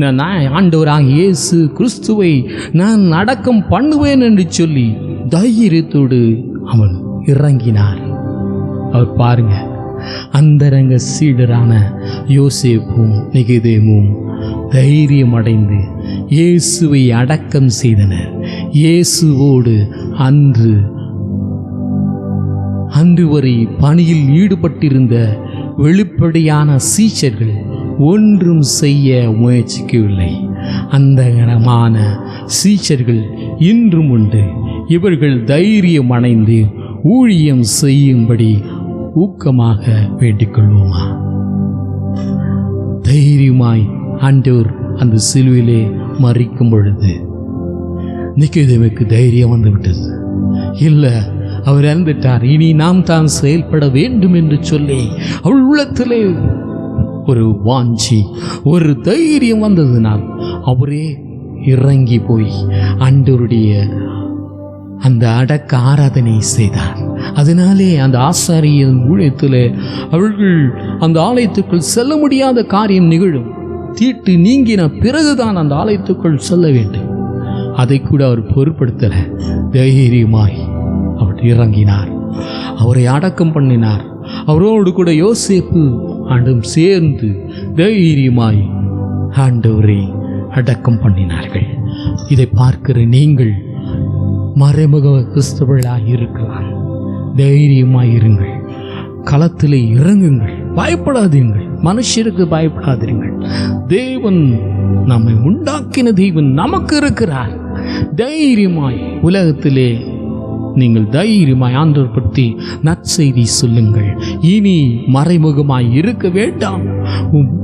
நான் ஆண்டவராக இயேசு கிறிஸ்துவை நான் அடக்கம் பண்ணுவேன் என்று சொல்லி தைரியத்தோடு அவன் இறங்கினார். அவர் பாருங்க, அந்தரங்க சீடரான யோசேப்பும் நிகதேமும் தைரியம் அடைந்து இயேசுவை அடக்கம் செய்தனர். இயேசுவோடு அன்று வரை பணியில் ஈடுபட்டிருந்த வெளிப்படையான சீஷர்கள் ஒன்றும் செய்ய முயற்சிக்கவில்லை. அந்தரங்கமான சீஷர்கள் இன்றும் உண்டு. இவர்கள் தைரியம் அடைந்து ஊழியம் செய்யும்படி ஊக்கமாக வேண்டிக்கொள்வோமா? தைரியமாய் ஆண்டவர் அந்த சிலுவிலே மறிக்கும் பொழுது நிக்கோதேமுக்கு தைரியம் வந்து விட்டது. இல்லை, அவர் இறந்துட்டார், இனி நாம் தான் செயல்பட வேண்டும் என்று சொல்லி அவள் உள்ளத்திலே ஒரு வாஞ்சி, ஒரு தைரியம் வந்ததுனால் அவரே இறங்கி போய் ஆண்டவருடைய அந்த அடக்க ஆராதனை செய்தார். அதனாலே அந்த ஆசாரியன் ஊழியத்தில் அவர்கள் அந்த ஆலயத்துக்குள் செல்ல முடியாத காரியம் நிகழும். தீட்டு நீங்கின பிறகுதான் அந்த ஆலயத்துக்குள் செல்ல வேண்டும். அதை கூட அவர் பொருட்படுத்தல. தைரியமாய் அவர் இறங்கினார், அவரை அடக்கம் பண்ணினார். அவரோடு கூட யோசேப்பு ஆண்டும் சேர்ந்து தைரியமாய் ஆண்டவரை அடக்கம் பண்ணினார்கள். இதை பார்க்கிற நீங்கள் மறைமுக கிறிஸ்தவர்களாக இருக்கலாம். தைரியமாய் இருங்கள், களத்திலே இறங்குங்கள், பயப்படாதீர்கள், மனுஷருக்கு பயப்படாதீர்கள். தேவன் நம்மை உண்டாக்கின தேவன் நமக்கு இருக்கிறார். தைரியமாய் உலகத்திலே நீங்கள் தைரியமாய் ஆண்டவர் பற்றி நற்செய்தி சொல்லுங்கள். இனி மறைமுகமாய் இருக்க வேண்டாம்,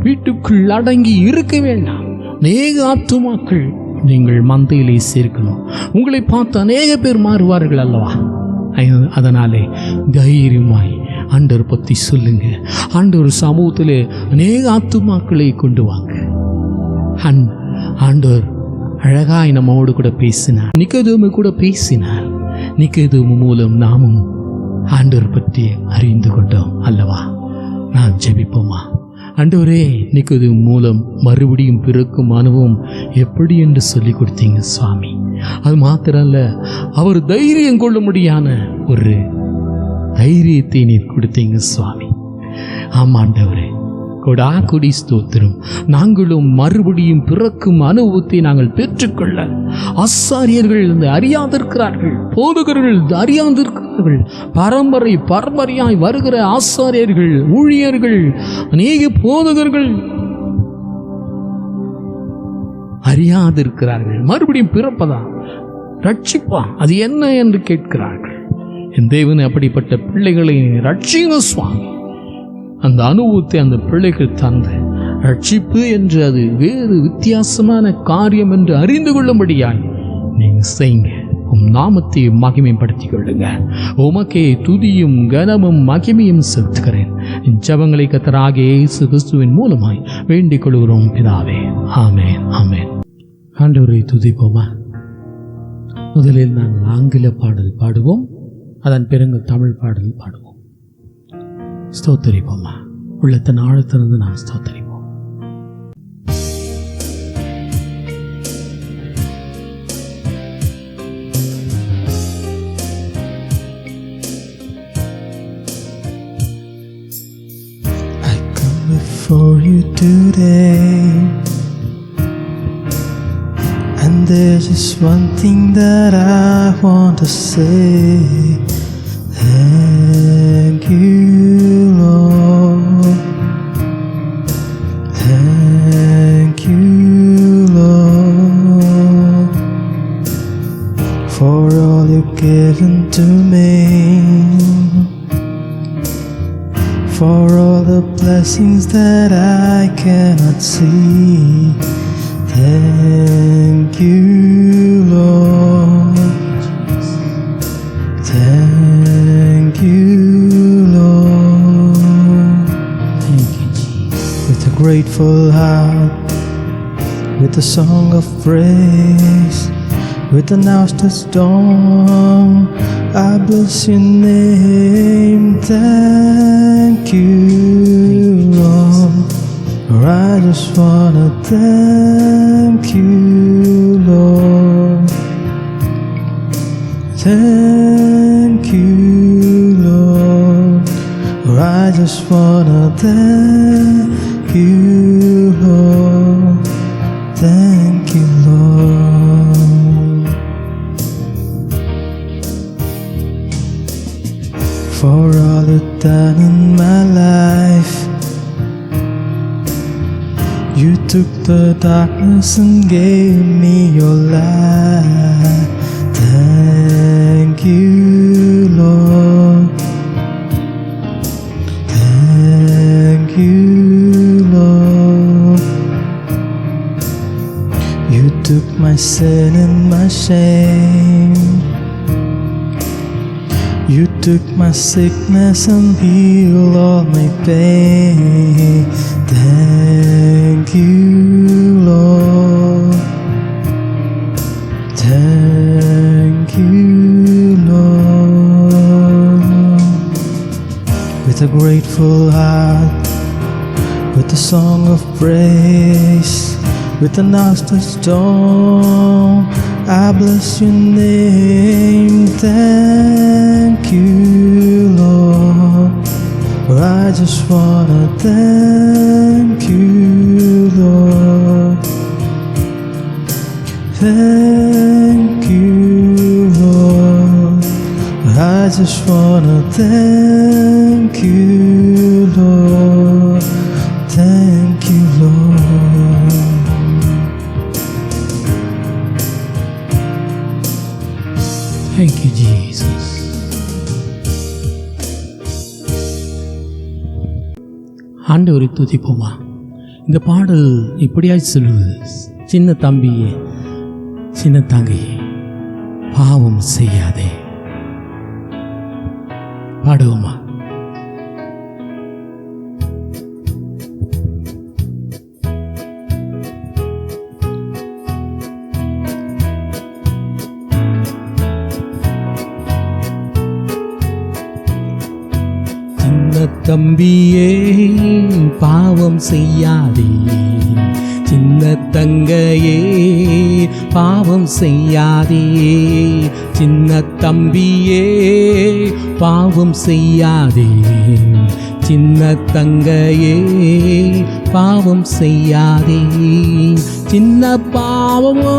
வீட்டுக்குள் அடங்கி இருக்க வேண்டாம். அநேக ஆத்துமாக்கள் நீங்கள் மந்தையிலே சேர்க்கணும். உங்களை பார்த்து அநேக பேர் மாறுவார்கள் அல்லவா? அதனாலே தைரியமாய் ஆண்டவர் பற்றி சொல்லுங்க. ஆண்டவர் சமூகத்திலே அநேக ஆத்துமாக்களை கொண்டு வாங்க. ஆண்டவர் அழகாய் நம்மோடு கூட பேசினார், நிக்கோதேமு கூட பேசினார். நிக்கோதேமு மூலம் நாமும் ஆண்டவர் பற்றி அறிந்து கொண்டோம் அல்லவா? நான் ஜெபிப்போமா? ஆண்டவரே, நிக்கோதேமு மூலம் மறுபடியும் பிறக்கும் அனுபவம் எப்படி என்று சொல்லி கொடுத்தீங்க சுவாமி. அது மாத்திரல்ல, அவர் தைரியம் கொள்ள முடியாத ஒரு தைரியத்தை நீர் கொடுத்தீங்க சுவாமி. ஆமாண்டவரே, கொடா கொடி ஸ்தோத்திரம். நாங்களும் மறுபடியும் பிறக்கும் அனுபவத்தை நாங்கள் பெற்றுக்கொள்ள ஆசாரியர்கள் அறியாதிருக்கிறார்கள், போதகர்கள் அறியாதிருக்கிறார்கள். பரம்பரையாய் வருகிற ஆசாரியர்கள், ஊழியர்கள், அநேக போதகர்கள் அறியாதிருக்கிறார்கள். மறுபடியும் பிறப்பதா, ரட்சிப்பா, அது என்ன என்று கேட்கிறார்கள். என் தேவன் அப்படிப்பட்ட பிள்ளைகளை ரட்சிங்க சுவாமி. அந்த அனுபவத்தை அந்த பிள்ளைகள் தந்து ரட்சிப்பு என்று அது வேறு வித்தியாசமான காரியம் என்று அறிந்து கொள்ளும்படியாய் நீங்கள் செய்யுங்க. உம் நாமத்தை மகிமைப்படுத்திக் கொள்ளுங்க. உமக்கே துதியும் கனமும் மகிமையும் செலுத்துகிறேன். ஜெபங்களை கர்த்தராகிய இயேசு கிறிஸ்துவின் மூலமாய் வேண்டிக் கொள்கிறோம் பிதாவே. ஆமென், ஆமென். ஆண்டவரை துதிப்போமா? முதலில் நாங்கள் ஆங்கில பாடல் பாடுவோம், அதன் பிறகு தமிழ் பாடல் பாடுவோம். ஸ்தோத்தரிப்போமா? உள்ளத்தின் ஆழத்திலிருந்து நாம் ஸ்தோத்தரிப்போம். I come before you today, and there's just one thing that I want to say. Thank you, Lord. Thank you, Lord, for all you've given to me, for all the blessings that I cannot see. Thank you, Lord. Thank you, Lord. Thank you, Jesus. With a grateful heart, with a song of praise, with an outstretched storm, I bless your name. Thank you, Lord. For I just wanna thank you, Lord. Thank you, Lord. For I just wanna thank you, Lord. Thank you, Lord, for all you've done in my life. You took the darkness and gave me your light. Thank you, Lord. Thank you, Lord. You took my sin and my shame. You took my sickness and healed all my pain. Thank you, Lord. Thank you, Lord. With a grateful heart, with a song of praise, with an outstretched arm, I bless your name. Thank you, Lord. For I just wanna thank you, Lord. Thank you, Lord. I just wanna thank you, Lord. Thank you, Lord. Thank you, Jesus. ஆண்டவரை துதிப்போமா. இந்த பாடல் இப்படியாய் சொல்லுது, சின்ன தம்பியே சின்ன தங்கையே பாவம் செய்யாதே. பாடுவோமா. தம்பியே பாவம் செய்யாதே, சின்ன தங்கையே பாவம் செய்யாதே. சின்ன தம்பியே பாவம் செய்யாதே, சின்ன தங்கையே பாவம் செய்யாதே. சின்ன பாவமோ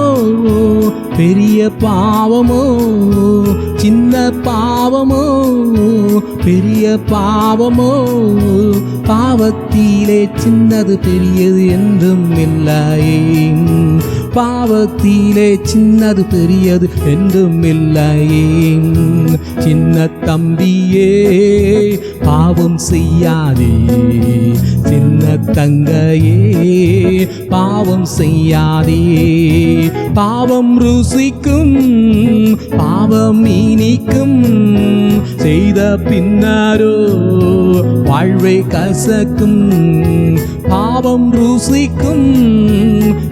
பெரிய பாவமோ, சின்ன பாவமோ பெரிய பாவமோ, பாவத்திலே சின்னது பெரியது என்றும் இல்லையே. பாவத்திலே சின்னது பெரியது என்றும் இல்லையே. சின்ன தம்பியே பாவம் செய்யாதே, சின்ன தங்கையே பாவம் செய்யாதே. பாவம் ருசிக்கும் பாவம் இனிக்கும், செய்த பின்னாரோ வாழ்வை கசக்கும். பாவம் ருசிக்கும்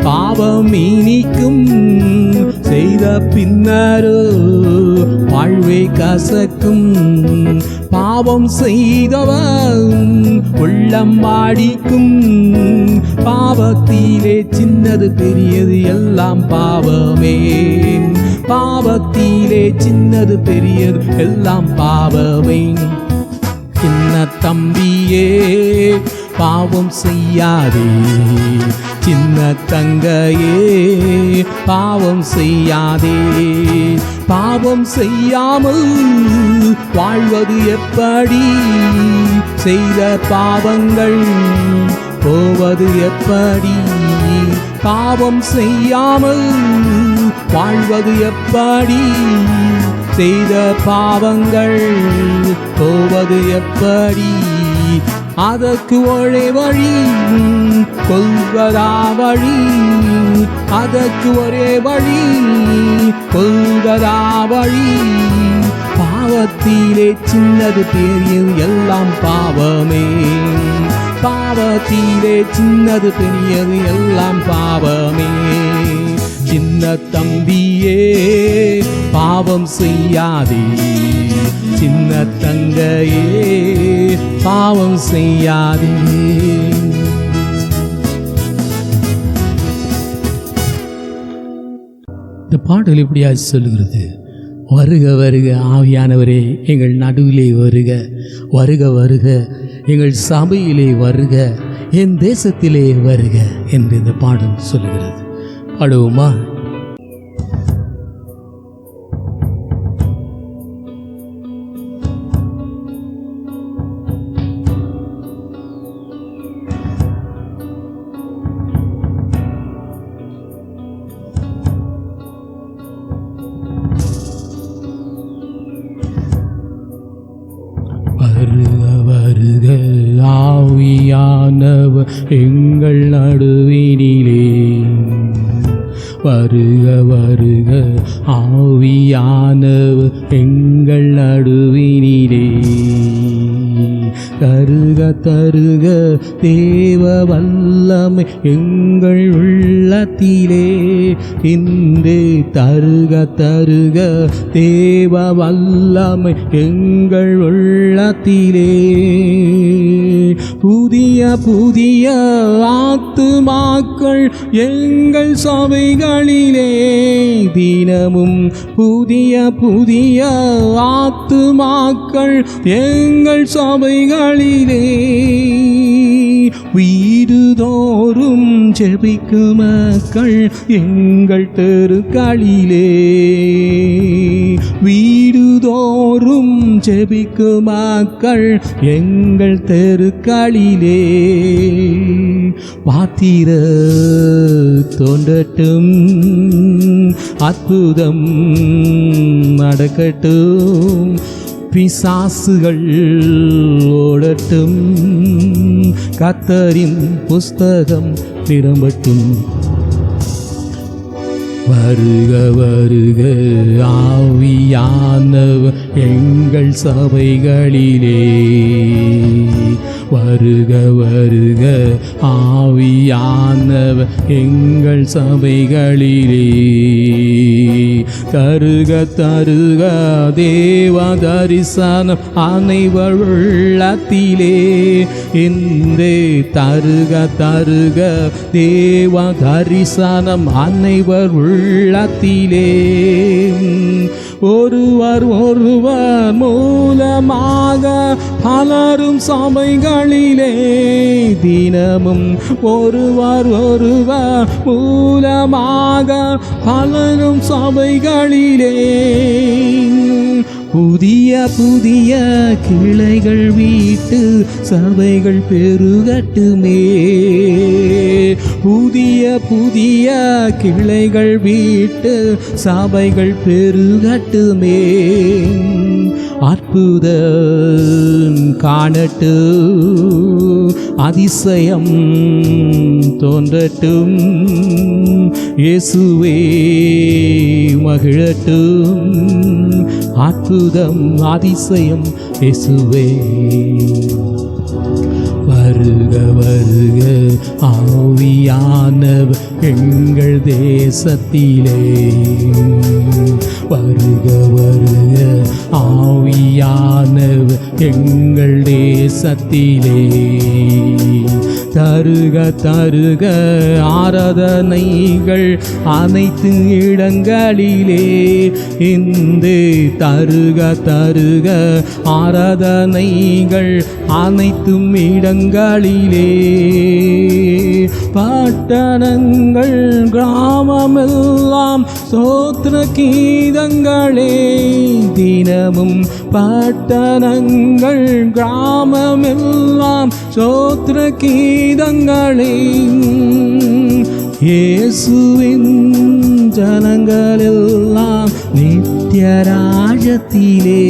பாவம் இனிக்கும், செய்த பின்னாரோ வாழ்வை கசக்கும். பாவம் செய்தவன் உள்ளம் வாடிக்கும், பாவத்திலே சின்னது பெரியது எல்லாம் பாவமே. பாவத்திலே சின்னது பெரியது எல்லாம் பாவமே. சின்ன தம்பியே பாவம் செய்யாதே, சின்ன தங்கையே பாவம் செய்யாதே. பாவம் செய்யாமல் வாழ்வது எப்படி, செய்த பாவங்கள் போவது எப்படி. பாவம் செய்யாமல் வாழ்வது எப்படி, செய்த பாவங்கள் போவது எப்படி. அதற்கு ஒரே வழி கொள்வதா வழி, அதற்கு ஒரே வழி கொள்வதா வழி. பாவத்திலே சின்னது பெரியது எல்லாம் பாவமே. பாவத்திலே சின்னது பெரியது எல்லாம் பாவமே. சின்ன தம்பியே பாவம் செய்யாதே, சின்ன தங்கையே பாவம் செய்யாதே. இந்த பாடல் இப்படியா சொல்லுகிறது, வருக வருக ஆவியானவரே எங்கள் நடுவிலே வருக, வருக வருக எங்கள் சபையிலே வருக, என் தேசத்திலே வருக என்று இந்த பாடல் சொல்லுகிறது. பாடுவோமா? வருக வருக ஆவியானவர் எங்கள் நடுவினிலே, வருக வருக ஆவியானவர் எங்கள் நடுவினிலே, தருக தருக தேவ வல்லமை எங்கள் உள்ளத்திலே, இன்று தருக தருக தேவ வல்லமை எங்கள் உள்ளத்திலே, புதிய புதிய ஆத்துமாக்கள் எங்கள் சபைகளிலே, தினமும் புதிய புதிய ஆத்துமாக்கள் எங்கள் சபைகளிலே, வீடுதோறும் ஜெபிக்கும் மக்கள் எங்கள் தெருக்களிலே, வீடுதோறும் ஜெபிக்கும் மக்கள் எங்கள் தெருக்களிலே, பாத்திர தோன்றட்டும், அற்புதம் நடக்கட்டும், பிசாசுகள் ஓடட்டும், கர்த்தரின் புஸ்தகம் நிரம்பட்டும். வருக வருக ஆவியானவர் எங்கள் சபைகளிலே, வருக வருக ஆவியானவர் எங்கள் சபைகளிலே, தருக தருக தேவ தரிசனம் அனைவர் உள்ளத்திலே, இன்றே தருக தருக தேவ தரிசனம் அனைவர் உள்ளத்திலே, ஒருவர் ஒருவர் மூலமாக பலரும் சபைகளிலே, தினமும் ஒருவர் ஒருவர் மூலமாக பலரும் சபைகளிலே, புதிய புதிய கிளைகள் வீட்டு சபைகள் பெருகட்டுமே, புதிய புதிய கிளைகள் வீட்டு சபைகள் பெருகட்டுமே, அற்புதம் காணட்டும், அதிசயம் தோன்றட்டும், இயேசுவே மகிழட்டும், அற்புதம் அதிசயம் இயேசுவே. வருக வருக ஆவியானவர் எங்கள் தேசத்திலே, வருக வருக ஆவியானவர் எங்கள் தேசத்திலே, தருக தருக ஆராதனைகள் அனைத்து இடங்களிலே, இன்று தருக தருக ஆராதனைகள் அனைத்தும் இடங்களிலே, பட்டணங்கள் கிராமமெல்லாம் ஸ்தோத்திர கீதங்களே, தினமும் பட்டணங்கள் கிராமமெல்லாம் ஸ்தோத்திர கீதங்களே, இயேசுவின் ஜனங்களெல்லாம் நித்திய ராஜ்யத்திலே,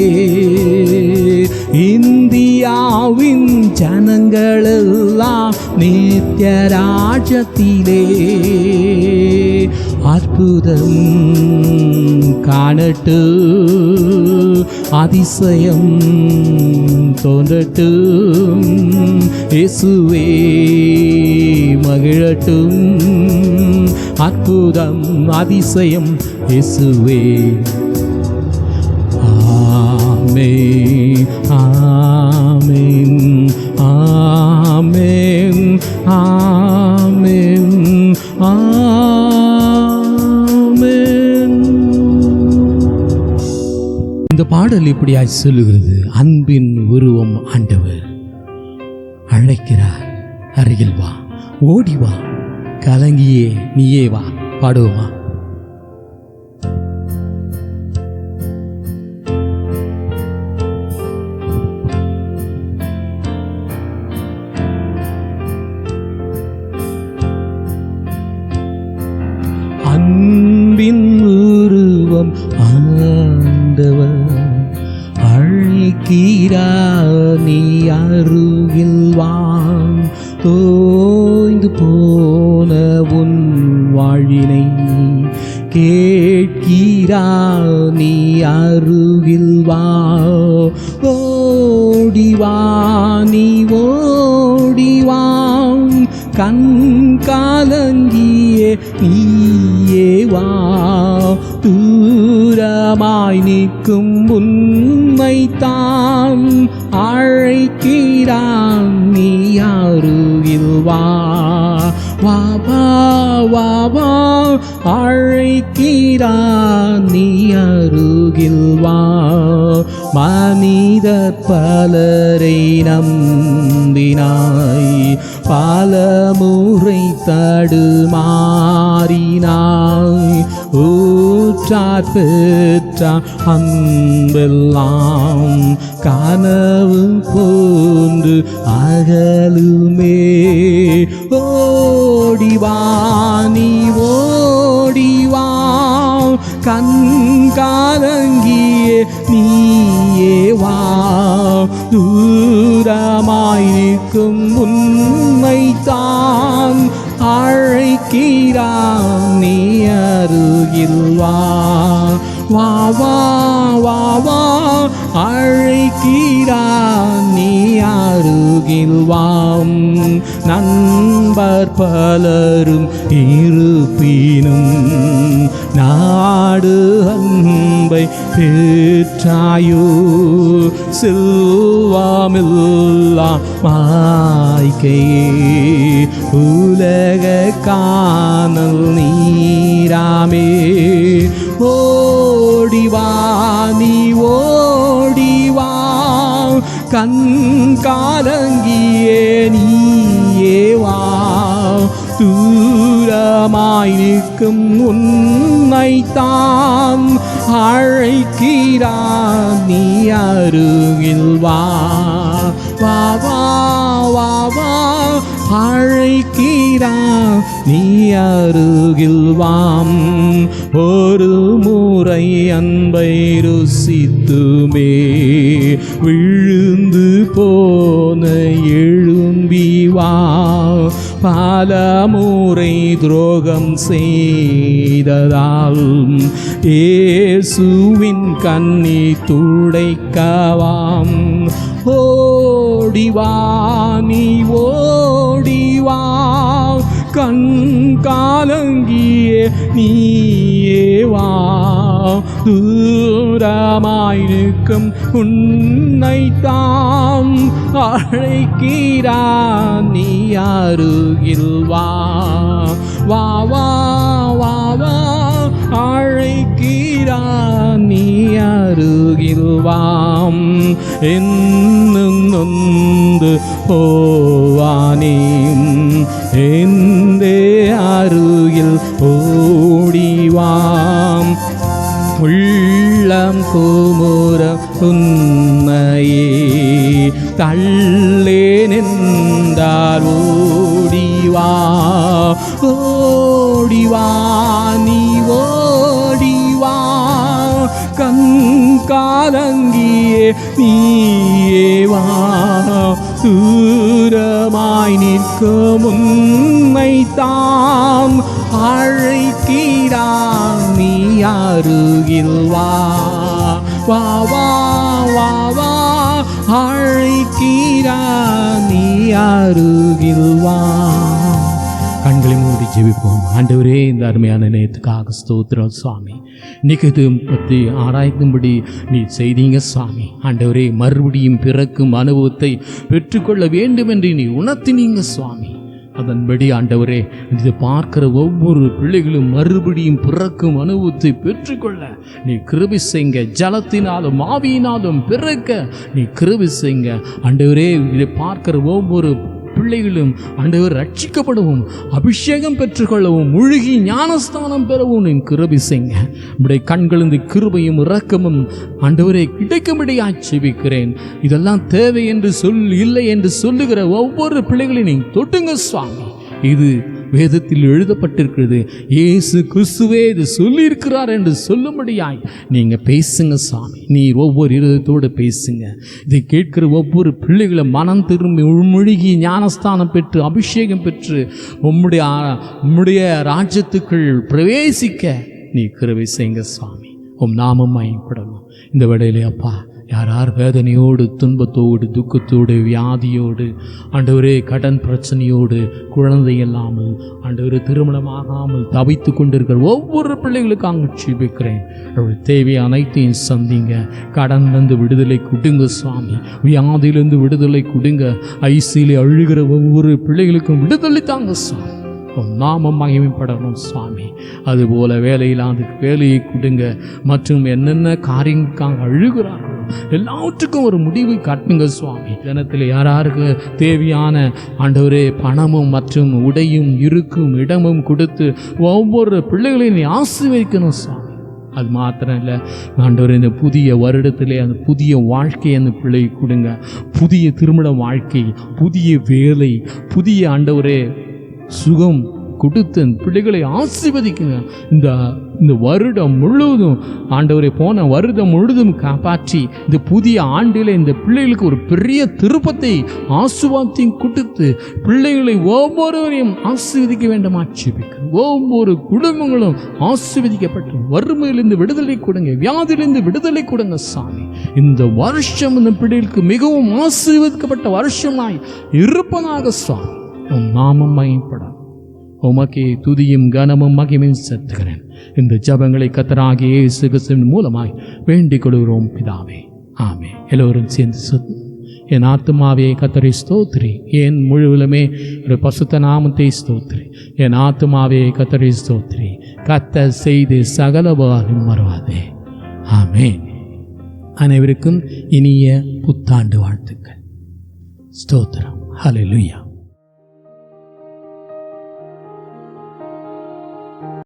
இந்தியாவின் ஜனங்களெல்லாம் நித்திய ராஜ்யத்திலே, அற்புதம் காணட்டும், அதிசயம் தோன்றட்டும், இயேசுவே மகிழட்டும், அற்புதம் அதிசயம் இயேசுவே. ஆமென் ஆமென் ஆமென் ஆமென் ஆமென். இந்த பாடல் இப்படியாய் சொல்லுகிறது, அன்பின் உருவம் ஆண்டவர், அழைக்கிறார். அருகில் வா, ஓடி வா, கலங்கியே நீயே வா. பாடுவோமா? அன்பின் உருவம் ஆண்டவர் அழைக்கிறார், நீ அருகில் வா. தோய்ந்து போன உன் வாழ்வினை கேட்கிறார், நீ அருகில் வா. ஓடிவா, நீ ஓடிவா, கண் கலங்கியே நீயே வா. தூரமாய் நிற்கும் உன்னைத்தான் அழைக்கிறான், நீ அருகில் வா. வா வா வா வா, அழைக்கிறான், நீ அருகில் வா. மனிதர் பலரை நம்பினாய், பல முறை தடுமாறினாய். ஊற்றார் பெற்ற அன்பெல்லாம் கனவு போன்று அகலுமே. ஓடிவா, நீ ஓடிவா, கண் கலங்கியே நீயே வா. தூரமாய் நிற்கும் உன்னைத்தான் அழைக்கிறான், நீ அருகில் வா. வா வா வா வா, அழைக்கிறான், நீ அருகில் வாம். நண்பர் பலரும் இருப்பினும் நாடு அன்பை பெற்றாயோ. செல்வாமில்லா மாய்க்கையே உலக காணல் நீராமே. ஓடிவா, நீ ஓடிவா, கண் கலங்கியே நீயே வா. தூரமாய் நிற்கும் உன்னைத்தான் அழைக்கிறான், நீ அருகில் வா. வா வா வா வா, அழைக்கிறான், நீ அருகில் வாம். ஒரு முறை அன்பை ருசித்துமே விழுந்து போன எழும்பி வா. பல முறை துரோகம் செய்ததால் இயேசுவின் கண்ணி துடைக்கவாம். ஓடிவா, நீ ஓடிவா, கண் கலங்கியே நீயே வா. தூரமாய் நிற்கும் உன்னைத்தான் அழைக்கிறான், நீ அருகில் வா. வா வா வா வா, அழைக்கிறான், நீ அருகில் வாம். என்னும் நொந்து போவானேம், எந்தே அருகில் ஓடிவாம். உள்ளம் குமுற உன்னையே தள்ளே நின்றால் ஓடிவா. ஓடிவா, நீ ஓடிவா, கண் கலங்கியே நீயே வா. தூரமாய் நிற்கும் உன்னைத்தான் அழைக்கிறான், நீ அருகில் வா. வா வா வா வா, அழைக்கிறான், நீ அருகில் வா. கண்களை மூடி ஜெபிப்போம். ஆண்டவரே, இந்த அருமையான நேரத்துக்காக ஸ்தோத்திரம் சுவாமி. இன்னைக்கு பற்றி ஆராய்க்கும்படி நீ செய்தீங்க சுவாமி. ஆண்டவரே, மறுபடியும் பிறக்கும் அனுபவத்தை பெற்றுக்கொள்ள வேண்டும் என்று நீ உணர்த்தினீங்க சுவாமி. அதன்படி ஆண்டவரே, இதை பார்க்கிற ஒவ்வொரு பிள்ளைகளும் மறுபடியும் பிறக்கும் அனுபவத்தை பெற்றுக்கொள்ள நீ கிருபை செய்ங்க. ஜலத்தினாலும் ஆவியினாலும் பிறக்க நீ கிருபை செய்ங்க ஆண்டவரே. இதை பார்க்கிற ஒவ்வொரு பிள்ளைகளும் ஆண்டவர் ரட்சிக்கப்படவும், அபிஷேகம் பெற்றுக்கொள்ளவும், முழுகி ஞானஸ்தானம் பெறவும் நீ கிருபை செய்ங்க. நம்முடைய கண்களிருந்து கிருபையும் இரக்கமும் ஆண்டவரை கிடைக்கும்படியாய் ஜெபிக்கிறேன். இதெல்லாம் தேவை என்று இல்லை என்று சொல்லுகிற ஒவ்வொரு பிள்ளைகளையும் நீ தொட்டுங்க சுவாமி. இது வேதத்தில் எழுதப்பட்டிருக்கிறது. இயேசு கிறிஸ்துவே இது சொல்லியிருக்கிறார் என்று சொல்லும்படியாய் நீங்க பேசுங்க சாமி. நீர் ஒவ்வொரு இருதயத்தோடு பேசுங்க. இதை கேட்கிற ஒவ்வொரு பிள்ளைகளும் மனம் திரும்பி உள்மொழிகி ஞானஸ்தானம் பெற்று அபிஷேகம் பெற்று உம்முடைய ராஜ்யத்துக்குள் பிரவேசிக்க நீ கிருபை செய்யுங்க சுவாமி. உம் நாமம் மகிமைப்படணும். இந்த வேளையிலே அப்பா, யார் வேதனையோடு, துன்பத்தோடு, துக்கத்தோடு, வியாதியோடு, ஆண்டவரே கடன் பிரச்சனையோடு, குழந்தை இல்லாமல், ஆண்டவரே திருமணமாகாமல் தவித்து கொண்டிருக்கிற ஒவ்வொரு பிள்ளைகளுக்காக ஜெபிக்கிறேன். அவருடைய தேவை அனைத்தையும் சந்திங்க. கடன்லேருந்து விடுதலை கொடுங்க சுவாமி. வியாதியிலிருந்து விடுதலை கொடுங்க. ஐசியிலே அழுகிற ஒவ்வொரு பிள்ளைகளுக்கும் விடுதலை தாங்க சுவாமி. நாமம் மகிமைப்படணும் சுவாமி. அதுபோல வேலையில்லாத வேலையை கொடுங்க. மற்றும் என்னென்ன காரியங்களுக்காக அழுகிறார்களோ எல்லாவற்றுக்கும் ஒரு முடிவை காட்டுங்க சுவாமி. தினத்தில் யாராருக்கு தேவையான ஆண்டவரே பணமும் மற்றும் உடையும் இருக்கும் இடமும் கொடுத்து ஒவ்வொரு பிள்ளைகளையும் ஆசீர்வதிக்கணும் சுவாமி. அது மாத்திரம் இல்லை ஆண்டவரே, இந்த புதிய வருடத்திலே அந்த புதிய வாழ்க்கையை அந்த பிள்ளைக்கு கொடுங்க. புதிய திருமண வாழ்க்கை, புதிய வேலை, புதிய ஆண்டவரே சுகம் கொடுத்து பிள்ளைகளை ஆசீர்வதிக்குங்க. இந்த வருடம் முழுவதும் ஆண்டவரை போன வருடம் முழுவதும் காப்பாற்றி இந்த புதிய ஆண்டில் இந்த பிள்ளைகளுக்கு ஒரு பெரிய திருப்பத்தை ஆசீர்வாதத்தையும் கொடுத்து பிள்ளைகளை ஒவ்வொருவரையும் ஆசீர்வதிக்க வேண்டுமா ஜெபிக்கிறேன். ஒவ்வொரு குடும்பங்களும் ஆசீர்வதிக்கப்பட்டு வறுமையிலிருந்து விடுதலை கொடுங்க, வியாதியிலிருந்து விடுதலை கொடுங்க சாமி. இந்த வருஷம் இந்த பிள்ளைகளுக்கு மிகவும் ஆசீர்வதிக்கப்பட்ட வருஷமாய் இருப்பதாக சுவாமி. உம் நாமம் மகிமைப்படும். உமக்கே துதியும் கனமும் மகிமையும் செலுத்துகிறேன். இந்த ஜபங்களை கர்த்தராகிய இயேசு கிறிஸ்துவின் மூலமாய் வேண்டிக் கொள்கிறோம் பிதாவே, ஆமென். எல்லோரும் சேர்ந்து என் ஆத்துமாவே கர்த்தரை ஸ்தோத்திரி, என் முழுவதுமே ஒரு பசுத்த நாமத்தை ஸ்தோத்திரி. என் ஆத்துமாவே கர்த்தரை ஸ்தோத்திரி, கர்த்தர் செய்து சகலவாறும் மறவாதே. ஆமென். அனைவருக்கும் இனிய புத்தாண்டு வாழ்த்துக்கள். ஸ்தோத்திரம். ஹல்லேலூயா.